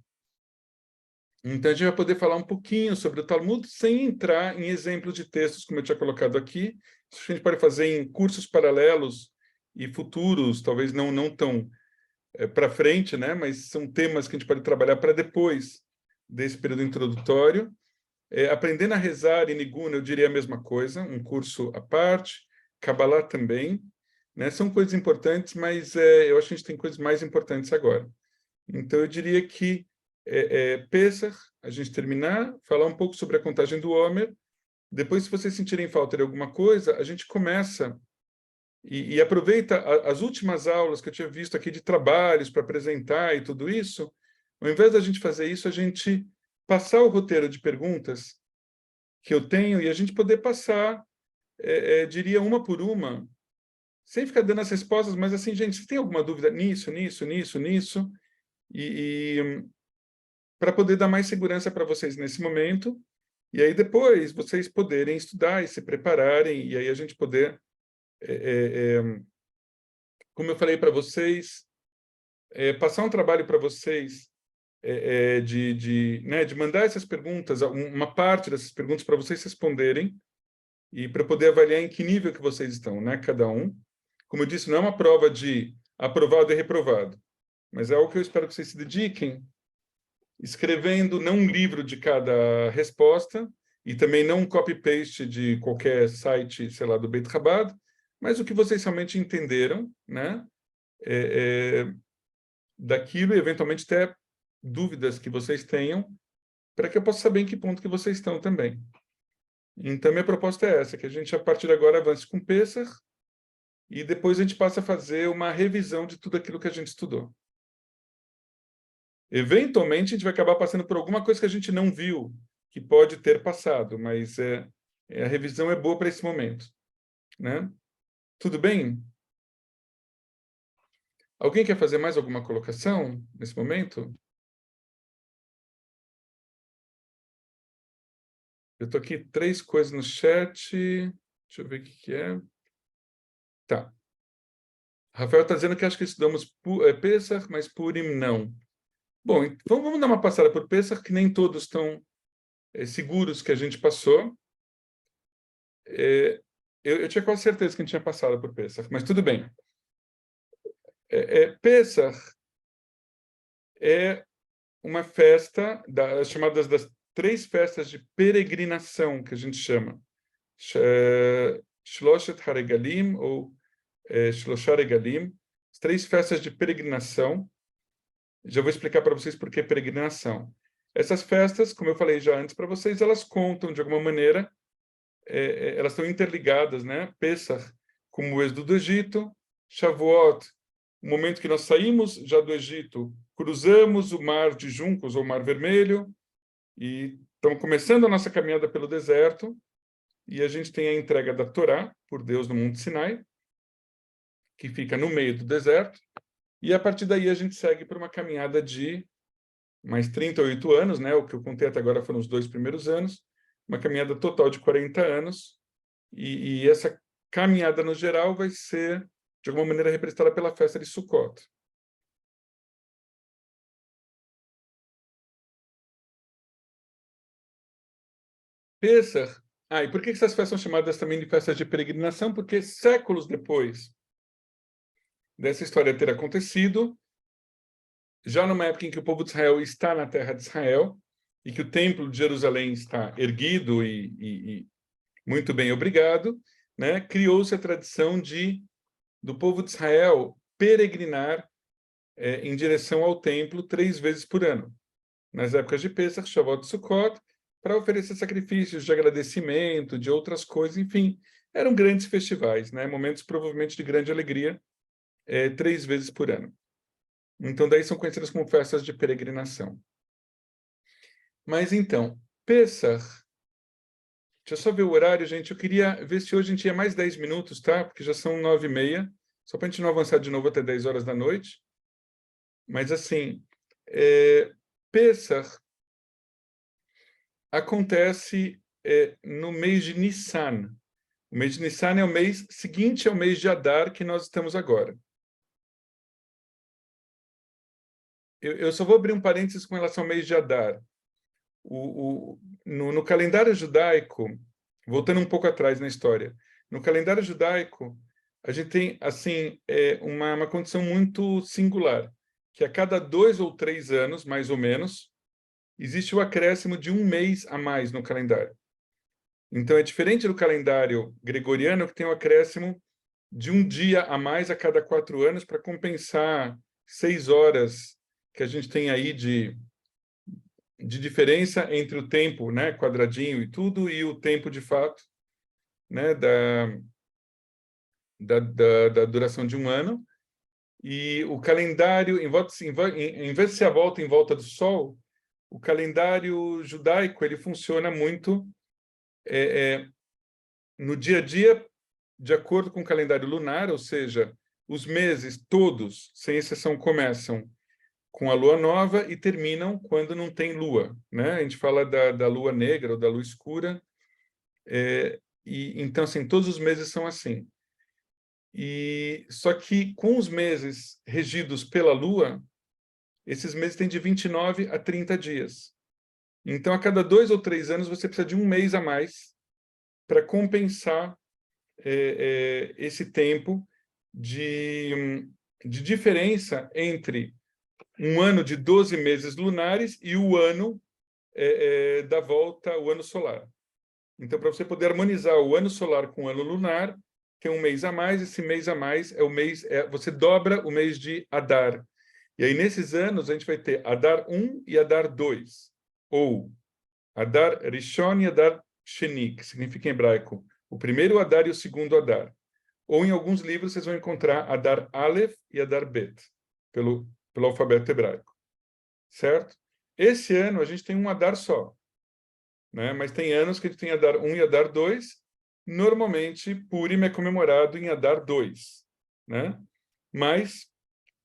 Então, a gente vai poder falar um pouquinho sobre o Talmud sem entrar em exemplos de textos, como eu tinha colocado aqui. Isso a gente pode fazer em cursos paralelos e futuros, talvez não tão para frente, né? Mas são temas que a gente pode trabalhar para depois desse período introdutório. Aprendendo a rezar em Nigun, eu diria a mesma coisa, um curso à parte, Kabbalah também, né? São coisas importantes, mas eu acho que a gente tem coisas mais importantes agora. Então, eu diria que Pesach, a gente terminar, falar um pouco sobre a contagem do Homer. Depois, se vocês sentirem falta de alguma coisa, a gente começa e aproveita as últimas aulas que eu tinha visto aqui de trabalhos para apresentar e tudo isso. Ao invés da gente fazer isso, a gente passar o roteiro de perguntas que eu tenho e a gente poder passar, diria, uma por uma, sem ficar dando as respostas, mas assim, gente, se tem alguma dúvida nisso, e para poder dar mais segurança para vocês nesse momento, e aí depois vocês poderem estudar e se prepararem, e aí a gente poder, como eu falei para vocês, passar um trabalho para vocês de mandar essas perguntas, uma parte dessas perguntas para vocês responderem, e para poder avaliar em que nível que vocês estão, né, cada um. Como eu disse, não é uma prova de aprovado e reprovado, mas é algo que eu espero que vocês se dediquem, escrevendo não um livro de cada resposta, e também não um copy-paste de qualquer site, sei lá, do Beit Chabad, mas o que vocês realmente entenderam, né, daquilo, e eventualmente até dúvidas que vocês tenham, para que eu possa saber em que ponto que vocês estão também. Então, minha proposta é essa, que a gente, a partir de agora, avance com Pesach, e depois a gente passa a fazer uma revisão de tudo aquilo que a gente estudou. Eventualmente, a gente vai acabar passando por alguma coisa que a gente não viu, que pode ter passado, mas a revisão é boa para esse momento, né? Tudo bem? Alguém quer fazer mais alguma colocação nesse momento? Eu estou aqui 3 coisas no chat. Deixa eu ver o que é. Tá. Rafael está dizendo que acho que estudamos Pesach, mas Purim não. Bom, então vamos dar uma passada por Pesach, que nem todos estão seguros que a gente passou. Eu tinha quase certeza que a gente tinha passado por Pesach, mas tudo bem. Pesach é uma festa, chamadas das 3 festas de peregrinação, que a gente chama. Shloshet Haregalim, ou Shloshah Regalim, as 3 festas de peregrinação. Já vou explicar para vocês por que peregrinação. Essas festas, como eu falei já antes para vocês, elas contam, de alguma maneira, elas estão interligadas, né? Pesach, como o êxodo do Egito, Shavuot, o momento que nós saímos já do Egito, cruzamos o mar de juncos, ou o mar vermelho, e estamos começando a nossa caminhada pelo deserto, e a gente tem a entrega da Torá, por Deus no Monte Sinai, que fica no meio do deserto, e a partir daí a gente segue para uma caminhada de mais 38 anos, né? O que eu contei até agora foram os 2 primeiros anos, uma caminhada total de 40 anos, e essa caminhada no geral vai ser, de alguma maneira, representada pela festa de Sukkot. Pesach. E por que essas festas são chamadas também de festas de peregrinação? Porque séculos depois dessa história ter acontecido, já numa época em que o povo de Israel está na terra de Israel, e que o templo de Jerusalém está erguido e Muito bem, obrigado. Né? Criou-se a tradição do povo de Israel peregrinar em direção ao templo 3 vezes por ano. Nas épocas de Pesach, Shavuot e Sukkot, para oferecer sacrifícios de agradecimento, de outras coisas, enfim. Eram grandes festivais, né? Momentos provavelmente de grande alegria, 3 vezes por ano. Então, daí são conhecidas como festas de peregrinação. Mas então, Pesach, deixa eu só ver o horário, gente. Eu queria ver se hoje a gente tinha mais 10 minutos, tá? Porque já são 9h30, só para a gente não avançar de novo até 10 horas da noite. Mas, assim, Pesach acontece no mês de Nissan. O mês de Nissan é o mês seguinte ao mês de Adar, que nós estamos agora. Eu só vou abrir um parênteses com relação ao mês de Adar. No calendário judaico, voltando um pouco atrás na história, no calendário judaico, a gente tem assim uma condição muito singular, que a cada 2 ou 3 anos, mais ou menos, existe o acréscimo de um mês a mais no calendário. Então, é diferente do calendário gregoriano, que tem o acréscimo de um dia a mais a cada 4 anos para compensar 6 horas que a gente tem aí de diferença entre o tempo, né, quadradinho e tudo, e o tempo de fato, né, da duração de um ano. E o calendário, em vez de ser a volta em volta do Sol, o calendário judaico ele funciona muito no dia a dia, de acordo com o calendário lunar, ou seja, os meses todos, sem exceção, começam com a lua nova e terminam quando não tem lua, né? A gente fala da lua negra ou da lua escura. Então, assim, todos os meses são assim. Só que com os meses regidos pela lua, esses meses têm de 29 a 30 dias. Então, a cada 2 ou 3 anos, você precisa de um mês a mais para compensar esse tempo de diferença entre um ano de 12 meses lunares e o ano da volta, o ano solar. Então, para você poder harmonizar o ano solar com o ano lunar, tem um mês a mais. Esse mês a mais é o mês, você dobra o mês de Adar. E aí, nesses anos, a gente vai ter Adar 1 e Adar 2, ou Adar Rishon e Adar Sheni, que significa em hebraico o primeiro Adar e o segundo Adar. Ou em alguns livros vocês vão encontrar Adar Aleph e Adar Bet, pelo alfabeto hebraico. Certo? Esse ano a gente tem um Adar só, né? Mas tem anos que a gente tem Adar 1 e Adar 2. Normalmente, Purim é comemorado em Adar 2, né? Mas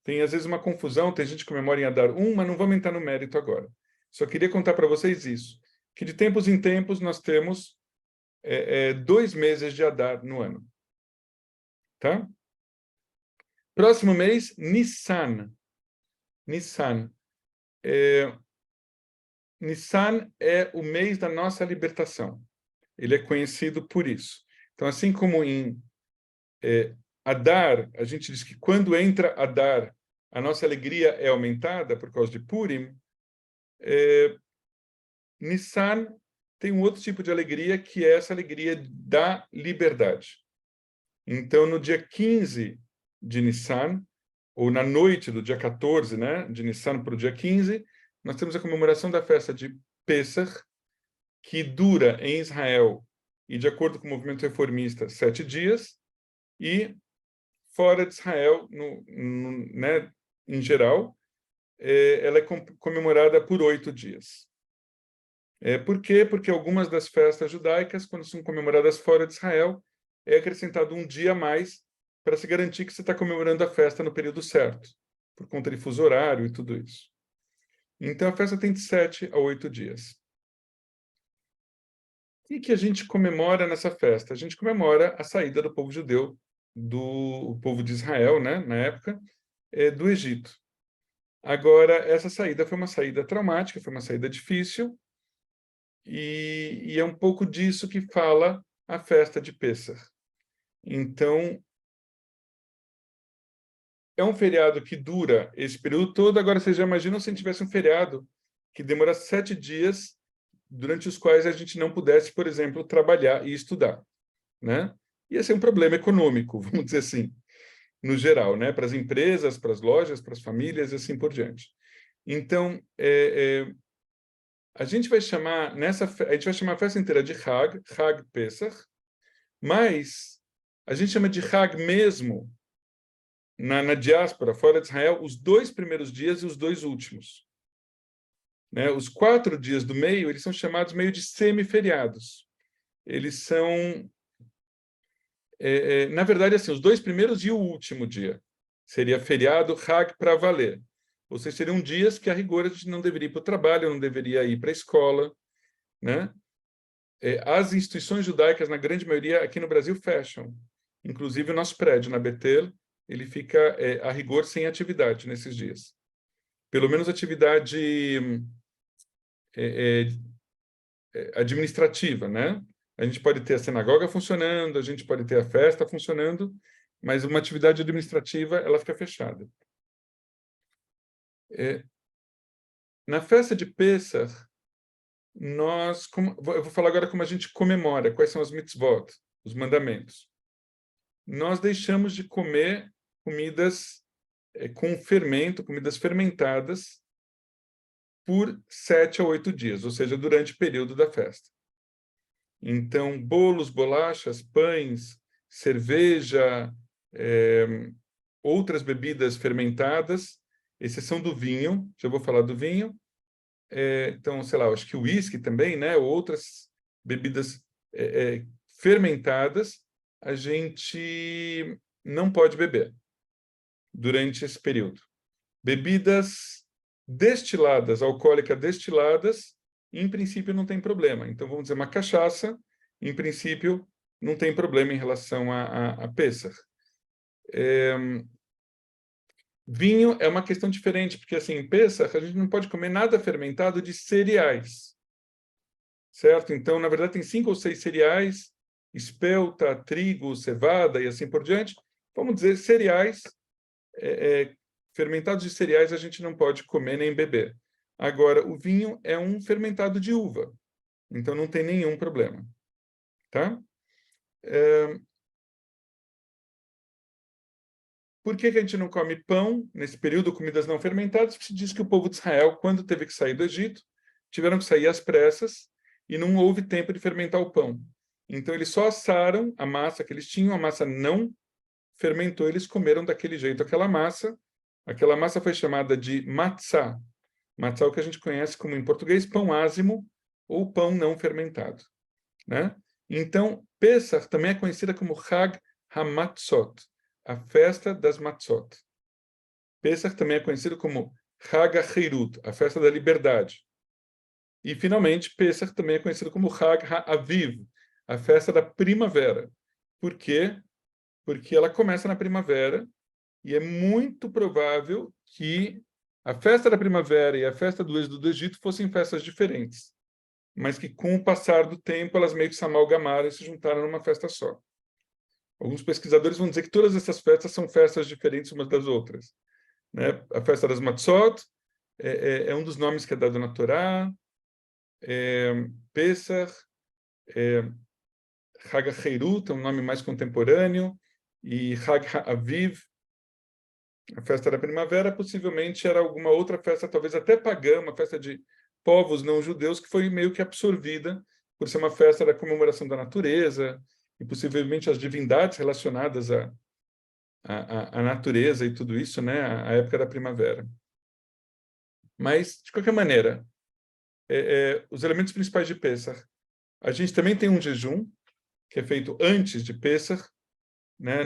tem, às vezes, uma confusão. Tem gente que comemora em Adar 1, mas não vamos entrar no mérito agora. Só queria contar para vocês isso, que de tempos em tempos nós temos 2 meses de Adar no ano. Tá? Próximo mês, Nissan. Nissan. Nissan é o mês da nossa libertação. Ele é conhecido por isso. Então, assim como em Adar, a gente diz que quando entra Adar, a nossa alegria é aumentada por causa de Purim, Nissan tem um outro tipo de alegria, que é essa alegria da liberdade. Então, no dia 15 de Nissan, ou na noite do dia 14, né, de Nissan para o dia 15, nós temos a comemoração da festa de Pesach, que dura em Israel, e de acordo com o movimento reformista, 7 dias, e fora de Israel, né, em geral, ela é comemorada por 8 dias. Por quê? Porque algumas das festas judaicas, quando são comemoradas fora de Israel, é acrescentado um dia a mais para se garantir que você está comemorando a festa no período certo, por conta de fuso horário e tudo isso. Então, a festa tem de 7 a 8 dias. O que a gente comemora nessa festa? A gente comemora a saída do povo judeu, do povo de Israel, né, na época, do Egito. Agora, essa saída foi uma saída traumática, foi uma saída difícil, e é um pouco disso que fala a festa de Pesach. Então, é um feriado que dura esse período todo. Agora, vocês já imaginam se a gente tivesse um feriado que demora 7 dias durante os quais a gente não pudesse, por exemplo, trabalhar e estudar, né? Ia ser um problema econômico, vamos dizer assim, no geral, né? Para as empresas, para as lojas, para as famílias e assim por diante. Então, a gente vai chamar a festa inteira de Hag Pesach, mas a gente chama de Hag mesmo na diáspora, fora de Israel, os 2 primeiros dias e os 2 últimos. Né? Os 4 dias do meio, eles são chamados meio de semiferiados. Eles são, na verdade, assim, os 2 primeiros e o último dia. Seria feriado Hag para valer. Ou seja, seriam dias que, a rigor, a gente não deveria ir para o trabalho, não deveria ir para a escola. Né? As instituições judaicas, na grande maioria, aqui no Brasil, fecham. Inclusive, o nosso prédio, na Betel, ele fica, a rigor, sem atividade nesses dias. Pelo menos atividade administrativa, né? A gente pode ter a sinagoga funcionando, a gente pode ter a festa funcionando, mas uma atividade administrativa, ela fica fechada. Na festa de Pesach, eu vou falar agora como a gente comemora, quais são as mitzvot, os mandamentos. Nós deixamos de comer comidas com fermento, comidas fermentadas, por 7 a 8 dias, ou seja, durante o período da festa. Então, bolos, bolachas, pães, cerveja, outras bebidas fermentadas, exceção do vinho, já vou falar do vinho. Então, sei lá, acho que o uísque também, né? Outras bebidas fermentadas, a gente não pode beber durante esse período. Bebidas destiladas, alcoólicas destiladas, em princípio não tem problema. Então, vamos dizer, uma cachaça, em princípio, não tem problema em relação a Pesach. Vinho é uma questão diferente, porque assim, em Pesach, a gente não pode comer nada fermentado de cereais. Certo? Então, na verdade, tem 5 ou 6 cereais, espelta, trigo, cevada e assim por diante. Vamos dizer, cereais, fermentados de cereais a gente não pode comer nem beber. Agora, o vinho é um fermentado de uva, então não tem nenhum problema. Tá? Por que a gente não come pão nesse período, comidas não fermentadas? Porque se diz que o povo de Israel, quando teve que sair do Egito, tiveram que sair às pressas e não houve tempo de fermentar o pão. Então, eles só assaram a massa que eles tinham, a massa não fermentou, eles comeram daquele jeito aquela massa. Aquela massa foi chamada de matzá. Matzá é o que a gente conhece como, em português, pão ázimo ou pão não fermentado. Né? Então, Pesach também é conhecida como Hag HaMatzot, a festa das matzot. Pesach também é conhecido como Hag HaCheirut, a festa da liberdade. E, finalmente, Pesach também é conhecido como Hag HaAviv, a festa da primavera. Por quê? Porque ela começa na primavera e é muito provável que a festa da primavera e a festa do êxodo do Egito fossem festas diferentes, mas que, com o passar do tempo, elas meio que se amalgamaram e se juntaram numa festa só. Alguns pesquisadores vão dizer que todas essas festas são festas diferentes umas das outras. Né? A festa das Matzot é um dos nomes que é dado na Torá, Pesach, Hag HaCheirut é um nome mais contemporâneo, e Hag HaAviv, a festa da primavera, possivelmente era alguma outra festa, talvez até pagã, uma festa de povos não judeus, que foi meio que absorvida por ser uma festa da comemoração da natureza, e possivelmente as divindades relacionadas à natureza e tudo isso, né, à época da primavera. Mas, de qualquer maneira, os elementos principais de Pesach, a gente também tem um jejum, que é feito antes de Pesach, né,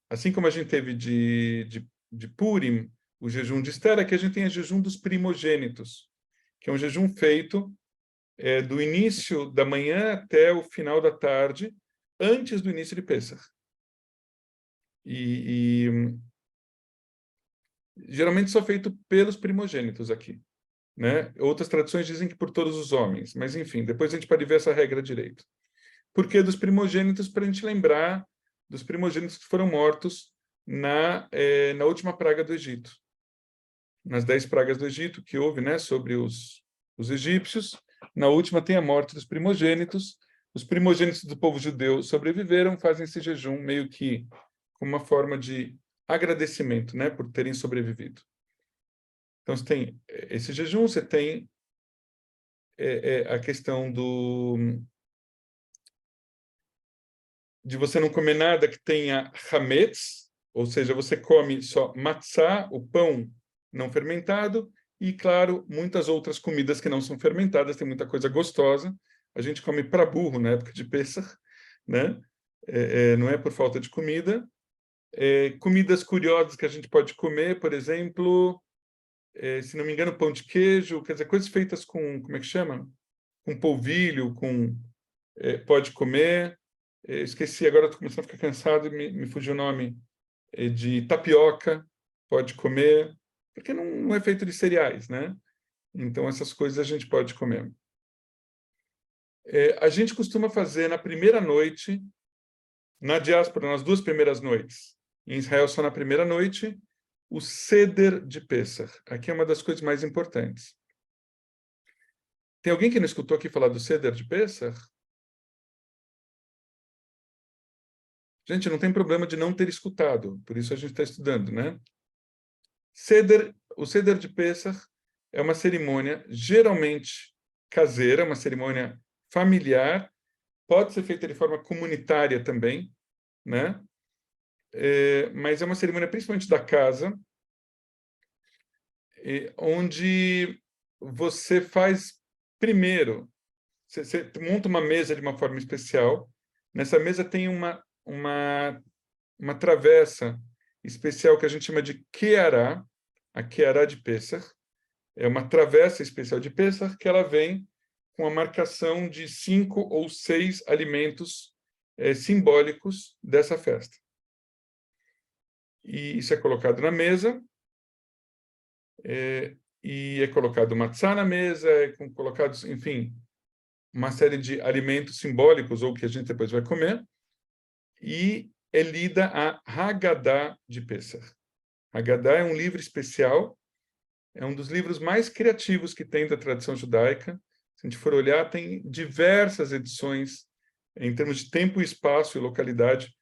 assim como a gente teve de Purim, o jejum de Esther, aqui a gente tem o jejum dos primogênitos, que é um jejum feito do início da manhã até o final da tarde, antes do início de Pesach. Geralmente só feito pelos primogênitos aqui. Né? Outras tradições dizem que por todos os homens, mas enfim, depois a gente pode ver essa regra direito. Por que dos primogênitos? Para a gente lembrar dos primogênitos que foram mortos na última praga do Egito. Nas 10 pragas do Egito que houve, né, sobre os egípcios, Na última tem a morte dos primogênitos. Os primogênitos do povo judeu sobreviveram, fazem esse jejum meio que como uma forma de agradecimento, né, por terem sobrevivido. Então, você tem esse jejum, você tem a questão de você não comer nada que tenha hametz, ou seja, você come só matzá, o pão não fermentado, e, claro, muitas outras comidas que não são fermentadas, tem muita coisa gostosa. A gente come para burro na época de Pêssar, né? Não é por falta de comida. Comidas curiosas que a gente pode comer, por exemplo, se não me engano, pão de queijo, quer dizer, coisas feitas com, como é que chama? Com polvilho, pode comer. Esqueci, agora estou começando a ficar cansado e me fugiu o nome. De tapioca, pode comer, porque não é feito de cereais, né? Então, essas coisas a gente pode comer. A gente costuma fazer na primeira noite, na diáspora, nas 2 primeiras noites, em Israel só na primeira noite, o Seder de Pêssar. Aqui é uma das coisas mais importantes. Tem alguém que não escutou aqui falar do Seder de Pêssar? Gente, não tem problema de não ter escutado, por isso a gente está estudando, né? O Seder de Pêssar é uma cerimônia geralmente caseira, uma cerimônia familiar, pode ser feita de forma comunitária também, né? Mas é uma cerimônia principalmente da casa, onde você faz primeiro, você monta uma mesa de uma forma especial. Nessa mesa tem uma travessa especial que a gente chama de Keará, a Keará de Pêssar. É uma travessa especial de Pêssar que ela vem com a marcação de 5 ou 6 alimentos simbólicos dessa festa. E isso é colocado na mesa, e é colocado matzá na mesa, colocados, enfim, uma série de alimentos simbólicos, ou que a gente depois vai comer, e é lida a Haggadah de Pêssar. Haggadah é um livro especial, é um dos livros mais criativos que tem da tradição judaica. Se a gente for olhar, tem diversas edições, em termos de tempo, espaço e localidade,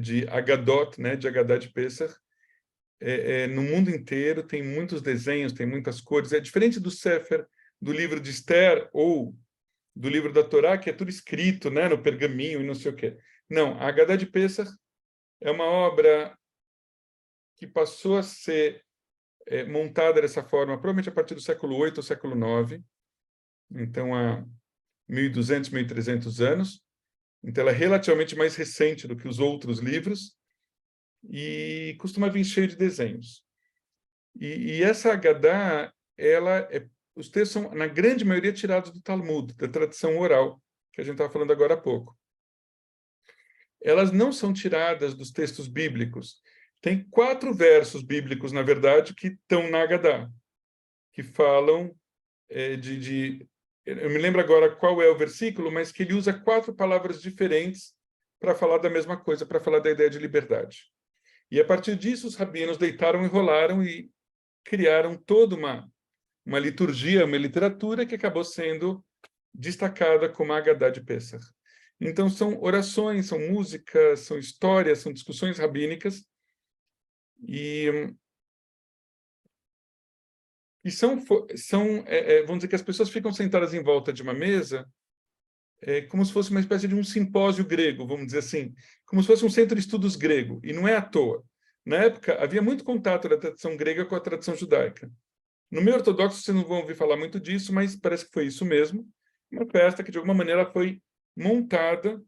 de Haggadot, né, de Haggadah de Pêssar. No mundo inteiro, tem muitos desenhos, tem muitas cores. É diferente do Sefer, do livro de Esther, ou do livro da Torá, que é tudo escrito, né, no pergaminho e não sei o quê. Não, a Haggadah de Pêssar é uma obra que passou a ser montada dessa forma, provavelmente a partir do século VIII ou século IX, então há 1.200, 1.300 anos. Então ela é relativamente mais recente do que os outros livros e costuma vir cheio de desenhos. E essa Haggadah, os textos são, na grande maioria, tirados do Talmud, da tradição oral, que a gente estava falando agora há pouco. Elas não são tiradas dos textos bíblicos. Tem 4 versos bíblicos, na verdade, que estão na Haggadah, que falam eu me lembro agora qual é o versículo, mas que ele usa 4 palavras diferentes para falar da mesma coisa, para falar da ideia de liberdade. E, a partir disso, os rabinos deitaram e rolaram e criaram toda uma liturgia, uma literatura que acabou sendo destacada como a Haggadah de Pêssar. Então, são orações, são músicas, são histórias, são discussões rabínicas, e vamos dizer que as pessoas ficam sentadas em volta de uma mesa como se fosse uma espécie de um simpósio grego, vamos dizer assim, como se fosse um centro de estudos grego, e não é à toa. Na época, havia muito contato da tradição grega com a tradição judaica. No meio ortodoxo, vocês não vão ouvir falar muito disso, mas parece que foi isso mesmo, uma festa que, de alguma maneira, foi montada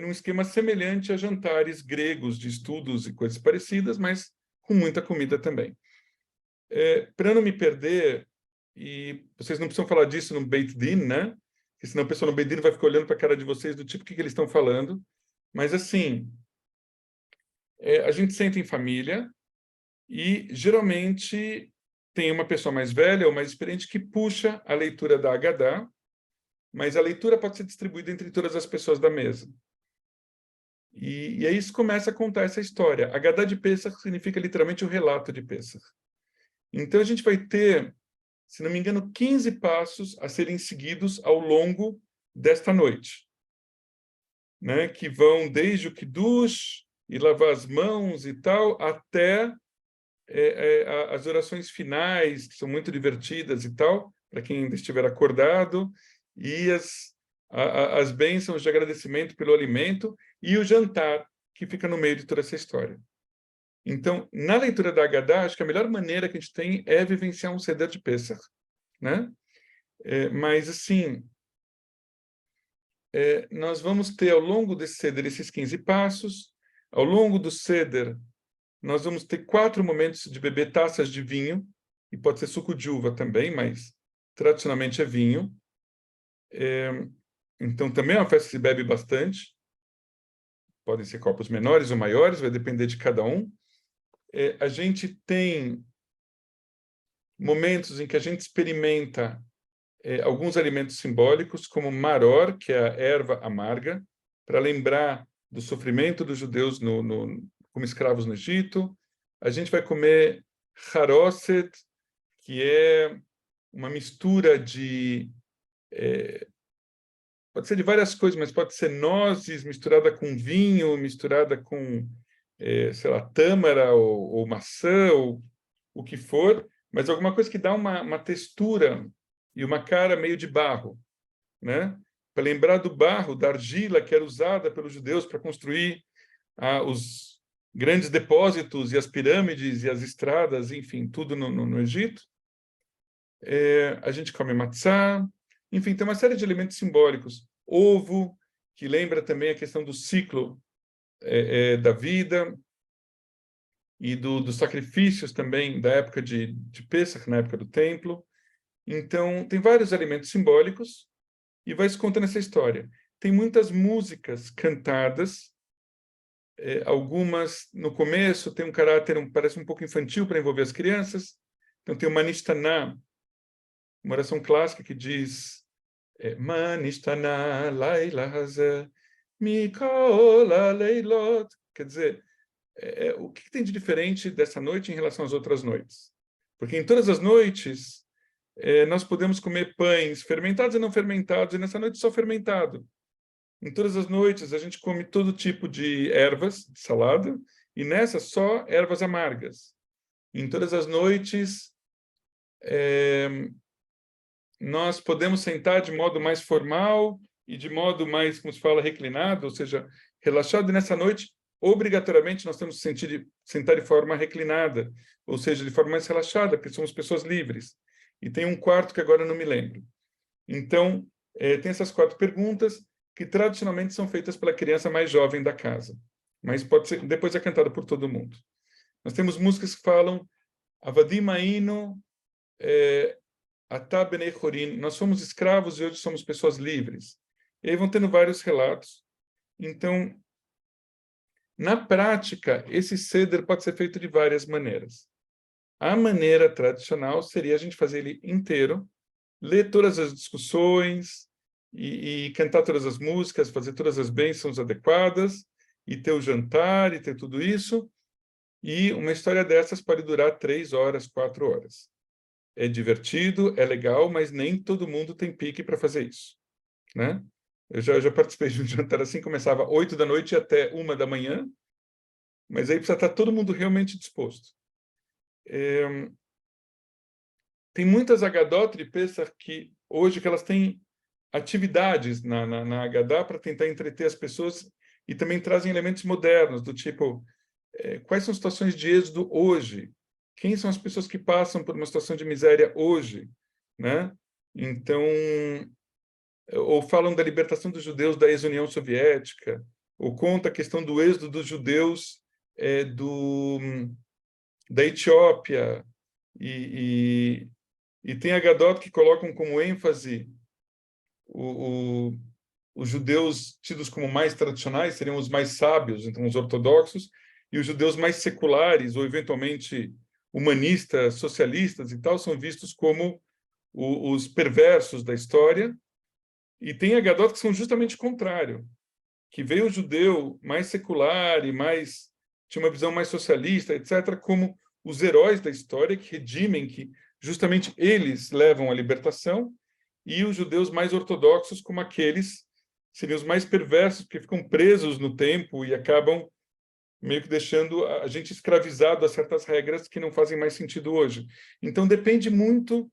num esquema semelhante a jantares gregos de estudos e coisas parecidas, mas com muita comida também. Para não me perder, e vocês não precisam falar disso no Beit Din, né? Porque senão o pessoal no Beit Din vai ficar olhando para a cara de vocês do tipo, o que eles estão falando. Mas, assim, a gente senta em família e, geralmente, tem uma pessoa mais velha ou mais experiente que puxa a leitura da Haggadah, mas a leitura pode ser distribuída entre todas as pessoas da mesa. E aí isso começa a contar essa história. A Haggadah de Pêssar significa literalmente o relato de Pêssar. Então a gente vai ter se não me engano, 15 passos a serem seguidos ao longo desta noite, né? Que vão desde o Kiddush e lavar as mãos e tal, até as orações finais, que são muito divertidas e tal, para quem ainda estiver acordado, e as bênçãos de agradecimento pelo alimento, e o jantar, que fica no meio de toda essa história. Então, na leitura da Haggadah, acho que a melhor maneira que a gente tem é vivenciar um Seder de Pesach, né? Mas, assim, nós vamos ter, ao longo desse Seder, esses 15 passos. Ao longo do Seder, nós vamos ter 4 momentos de beber taças de vinho, e pode ser suco de uva também, mas tradicionalmente é vinho. Então, também é uma festa que se bebe bastante. Podem ser copos menores ou maiores, vai depender de cada um. A gente tem momentos em que a gente experimenta alguns alimentos simbólicos, como maror, que é a erva amarga, para lembrar do sofrimento dos judeus como escravos no Egito. A gente vai comer haroset, que é uma mistura de... pode ser de várias coisas, mas pode ser nozes misturada com vinho, misturada com, sei lá, tâmara ou maçã, ou o que for, mas alguma coisa que dá uma textura e uma cara meio de barro, né? Para lembrar do barro, da argila que era usada pelos judeus para construir os grandes depósitos e as pirâmides e as estradas, enfim, tudo no Egito. A gente come matzá, enfim, tem uma série de elementos simbólicos. Ovo, que lembra também a questão do ciclo da vida, e dos sacrifícios também da época de Pesach, na época do templo. Então, tem vários elementos simbólicos, e vai se contando essa história. Tem muitas músicas cantadas, algumas, no começo, tem um caráter, parece um pouco infantil para envolver as crianças. Então, tem o Manishtaná, uma oração clássica que diz Manishtaná laila hazeh mikol haleilot. Quer dizer, o que tem de diferente dessa noite em relação às outras noites? Porque em todas as noites nós podemos comer pães fermentados e não fermentados, e nessa noite só fermentado. Em todas as noites a gente come todo tipo de ervas, de salada, e nessa só ervas amargas. Em todas as noites nós podemos sentar de modo mais formal e de modo mais, como se fala, reclinado, ou seja, relaxado, e nessa noite obrigatoriamente nós temos que sentar de forma reclinada, ou seja, de forma mais relaxada, porque somos pessoas livres. E tem um quarto que agora eu não me lembro. Então, tem essas 4 perguntas que tradicionalmente são feitas pela criança mais jovem da casa, mas pode ser, depois é cantada por todo mundo. Nós temos músicas que falam Avadim Ainu Atah Bnei Chorin, nós somos escravos e hoje somos pessoas livres. E aí vão tendo vários relatos. Então, na prática, esse Seder pode ser feito de várias maneiras. A maneira tradicional seria a gente fazer ele inteiro, ler todas as discussões e cantar todas as músicas, fazer todas as bênçãos adequadas, e ter o jantar, e ter tudo isso. E uma história dessas pode durar 3 horas, 4 horas. É divertido, é legal, mas nem todo mundo tem pique para fazer isso, né? Eu já participei de um jantar assim, começava 8 da noite até 1 da manhã, mas aí precisa estar todo mundo realmente disposto. Tem muitas Haggadot de Pesach que hoje que elas têm atividades na Haggadah para tentar entreter as pessoas, e também trazem elementos modernos, do tipo, quais são as situações de êxodo hoje? Quem são as pessoas que passam por uma situação de miséria hoje, né? Então, ou falam da libertação dos judeus da ex-União Soviética, ou conta a questão do êxodo dos judeus da Etiópia, e tem Haggadot que colocam como ênfase os judeus tidos como mais tradicionais, seriam os mais sábios, então os ortodoxos, e os judeus mais seculares, ou eventualmente humanistas, socialistas e tal, são vistos como os perversos da história. E tem Haggadot que são justamente o contrário, que veio o judeu mais secular e tinha uma visão mais socialista, etc., como os heróis da história que redimem, que justamente eles levam a libertação, e os judeus mais ortodoxos, como aqueles, seriam os mais perversos, porque ficam presos no tempo e acabam meio que deixando a gente escravizado a certas regras que não fazem mais sentido hoje. Então, depende muito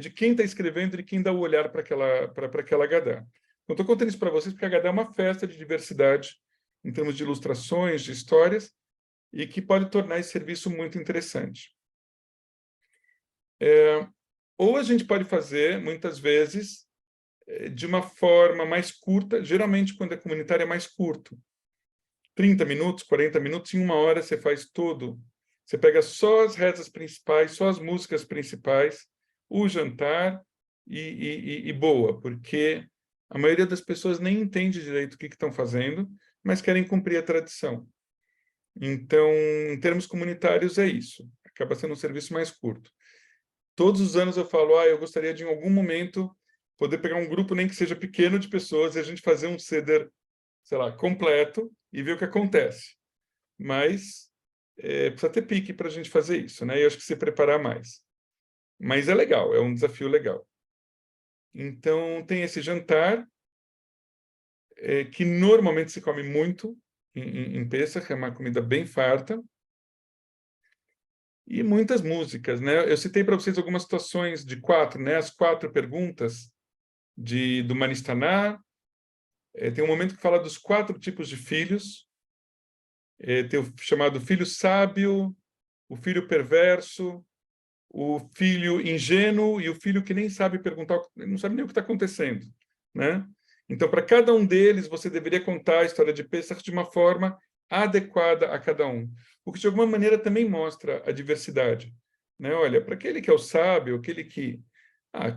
de quem está escrevendo e de quem dá o olhar para aquela Haggadah. Então, estou contando isso para vocês porque a Haggadah é uma festa de diversidade em termos de ilustrações, de histórias, e que pode tornar esse serviço muito interessante. Ou a gente pode fazer, muitas vezes, de uma forma mais curta, geralmente quando é comunitário é mais curto. 30 minutos, 40 minutos, em 1 hora você faz tudo. Você pega só as rezas principais, só as músicas principais, o jantar e boa, porque a maioria das pessoas nem entende direito o que estão fazendo, mas querem cumprir a tradição. Então, em termos comunitários, é isso. Acaba sendo um serviço mais curto. Todos os anos eu falo, eu gostaria de, em algum momento, poder pegar um grupo, nem que seja pequeno, de pessoas, e a gente fazer um seder, sei lá, completo, e ver o que acontece. Mas precisa ter pique para a gente fazer isso, né? E eu acho que se preparar mais. Mas é legal, é um desafio legal. Então, tem esse jantar, que normalmente se come muito em Pesach, é uma comida bem farta, e muitas músicas, né? Eu citei para vocês algumas situações de 4, né? As 4 perguntas do Manistaná. Tem um momento que fala dos 4 tipos de filhos. Tem o chamado filho sábio, o filho perverso, o filho ingênuo e o filho que nem sabe perguntar, não sabe nem o que está acontecendo, né? Então, para cada um deles, você deveria contar a história de Pesach de uma forma adequada a cada um, o que de alguma maneira também mostra a diversidade, né? Olha, para aquele que é o sábio, aquele que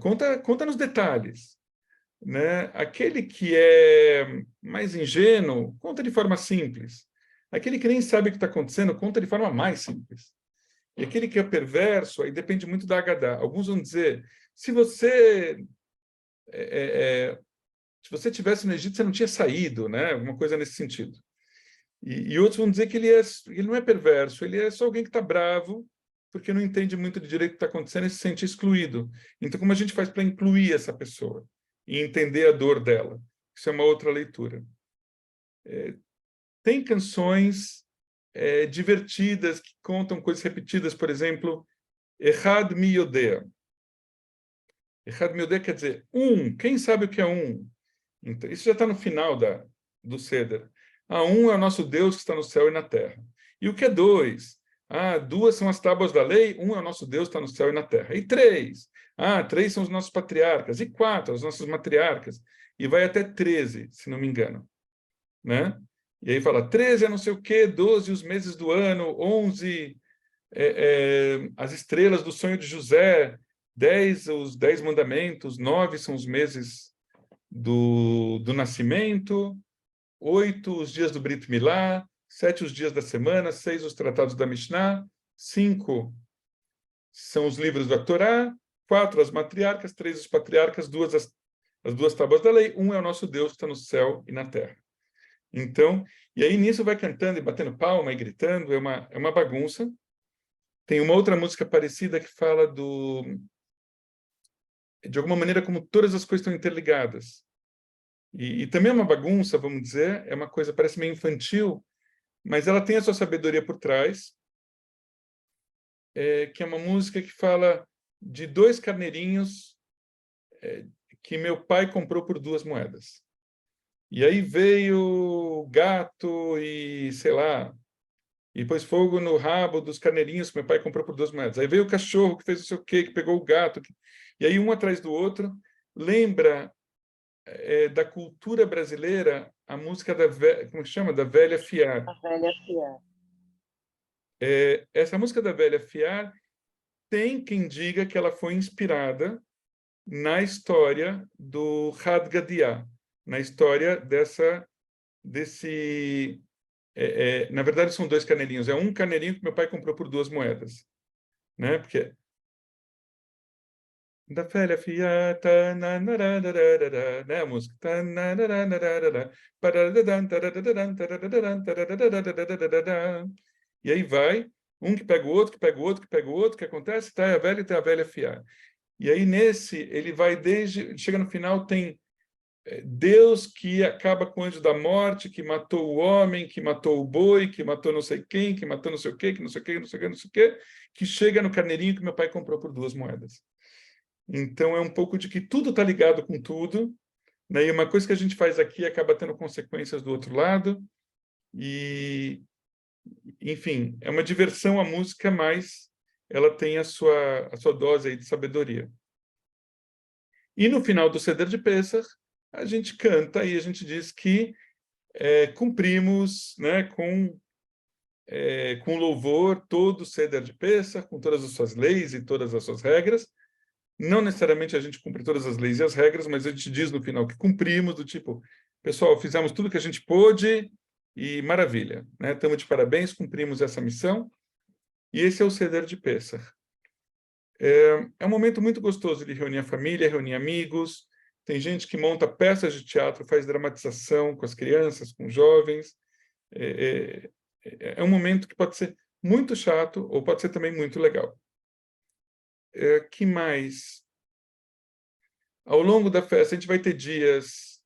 conta nos detalhes, né? Aquele que é mais ingênuo, conta de forma simples. Aquele que nem sabe o que está acontecendo, conta de forma mais simples. E aquele que é perverso, aí depende muito da Haggadah. Alguns vão dizer, se você tivesse no Egito, você não tinha saído, né? Alguma coisa nesse sentido. E outros vão dizer que ele não é perverso, ele é só alguém que está bravo, porque não entende muito de direito o que está acontecendo e se sente excluído. Então, como a gente faz para incluir essa pessoa e entender a dor dela? Isso é uma outra leitura. Tem canções divertidas que contam coisas repetidas, por exemplo, Echad mi yodea. Echad mi yodea quer dizer quem sabe o que é um? Então, isso já está no final do Seder. Um é o nosso Deus que está no céu e na terra. E o que é 2? 2 são as tábuas da lei, é o nosso Deus que está no céu e na terra. E 3? 3 são os nossos patriarcas. E 4, as nossas matriarcas. E vai até 13, se não me engano. Né? E aí fala, 13 é não sei o quê, 12 os meses do ano, 11 as estrelas do sonho de José, 10 os 10 mandamentos, 9 são os meses do nascimento, 8 os dias do Brit Milá, 7 os dias da semana, 6 os tratados da Mishnah, 5 são os livros da Torá, 4 as matriarcas, 3 os patriarcas, 2 as 2 tábuas da lei, é o nosso Deus que está no céu e na terra. Então, e aí nisso vai cantando e batendo palma e gritando, é uma bagunça. Tem uma outra música parecida que fala de alguma maneira como todas as coisas estão interligadas. E também é uma bagunça, vamos dizer, é uma coisa, parece meio infantil, mas ela tem a sua sabedoria por trás, que é uma música que fala de 2 carneirinhos que meu pai comprou por 2 moedas. E aí veio gato e, sei lá, e pôs fogo no rabo dos carneirinhos que meu pai comprou por 2 moedas. Aí veio o cachorro que fez não sei o quê, que pegou o gato. E aí, um atrás do outro, lembra da cultura brasileira a música como chama? Da Velha Fiar. A Velha Fiar. Essa música da Velha Fiar tem quem diga que ela foi inspirada na história do Had Gadiah, na história desse... na verdade, são 2 carneirinhos. É um carneirinho que meu pai comprou por 2 moedas. Né? Porque... Da velha Fiar, né? A música. E aí vai Um que pega o outro, que pega o outro, que pega o outro, que acontece? Tá a velha e tá a velha fiar. E aí, nesse, ele vai desde... Chega no final, tem Deus que acaba com o anjo da morte, que matou o homem, que matou o boi, que matou não sei quem, que matou não sei o quê, que não sei o quê, não sei o quê, não sei o quê, que chega no carneirinho que meu pai comprou por 2 moedas. Então, é um pouco de que tudo está ligado com tudo, né? E uma coisa que a gente faz aqui acaba tendo consequências do outro lado. E, enfim, é uma diversão a música, mas ela tem a sua dose aí de sabedoria. E no final do Seder de Pessach, a gente canta e a gente diz que cumprimos, né, com louvor todo o Seder de Pessach, com todas as suas leis e todas as suas regras. Não necessariamente a gente cumpre todas as leis e as regras, mas a gente diz no final que cumprimos, do tipo, pessoal, fizemos tudo que a gente pôde e maravilha, né? Estamos de parabéns, cumprimos essa missão. E esse é o Seder de Pessach. É um momento muito gostoso de reunir a família, reunir amigos. Tem gente que monta peças de teatro, faz dramatização com as crianças, com os jovens. É um momento que pode ser muito chato ou pode ser também muito legal. Que mais? Ao longo da festa, a gente vai ter dias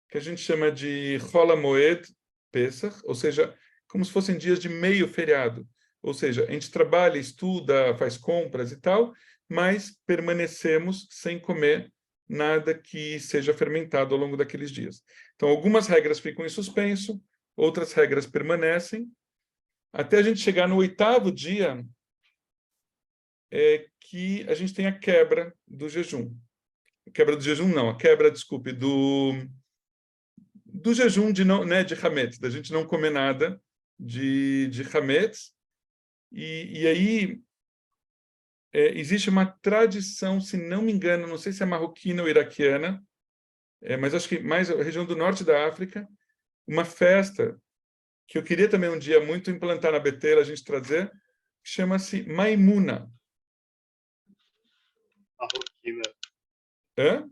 que a gente chama de Chol HaMoed Pesach, ou seja, como se fossem dias de meio feriado. Ou seja, a gente trabalha, estuda, faz compras e tal, mas permanecemos sem comer nada que seja fermentado ao longo daqueles dias. Então, algumas regras ficam em suspenso, outras regras permanecem, até a gente chegar no 8º dia, que a gente tem a quebra do jejum. Quebra do jejum, não, a quebra, desculpe, do jejum de não, né, de Hametz, da gente não comer nada de Hametz. E aí existe uma tradição, se não me engano, não sei se é marroquina ou iraquiana, mas acho que mais a região do norte da África, uma festa que eu queria também um dia muito implantar na Beteira, a gente trazer, que chama-se Maimuna. Marroquina. Hã?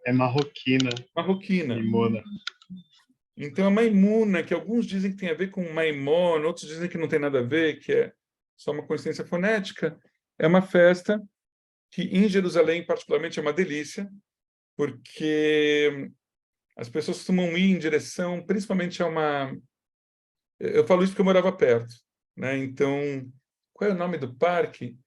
É marroquina. Marroquina. Maimuna. Então, a Maimuna, que alguns dizem que tem a ver com Maimon, outros dizem que não tem nada a ver, que é só uma coincidência fonética, é uma festa que, em Jerusalém, particularmente, é uma delícia, porque as pessoas costumam ir em direção, principalmente a uma... Eu falo isso porque eu morava perto, né? Então, qual é o nome do parque?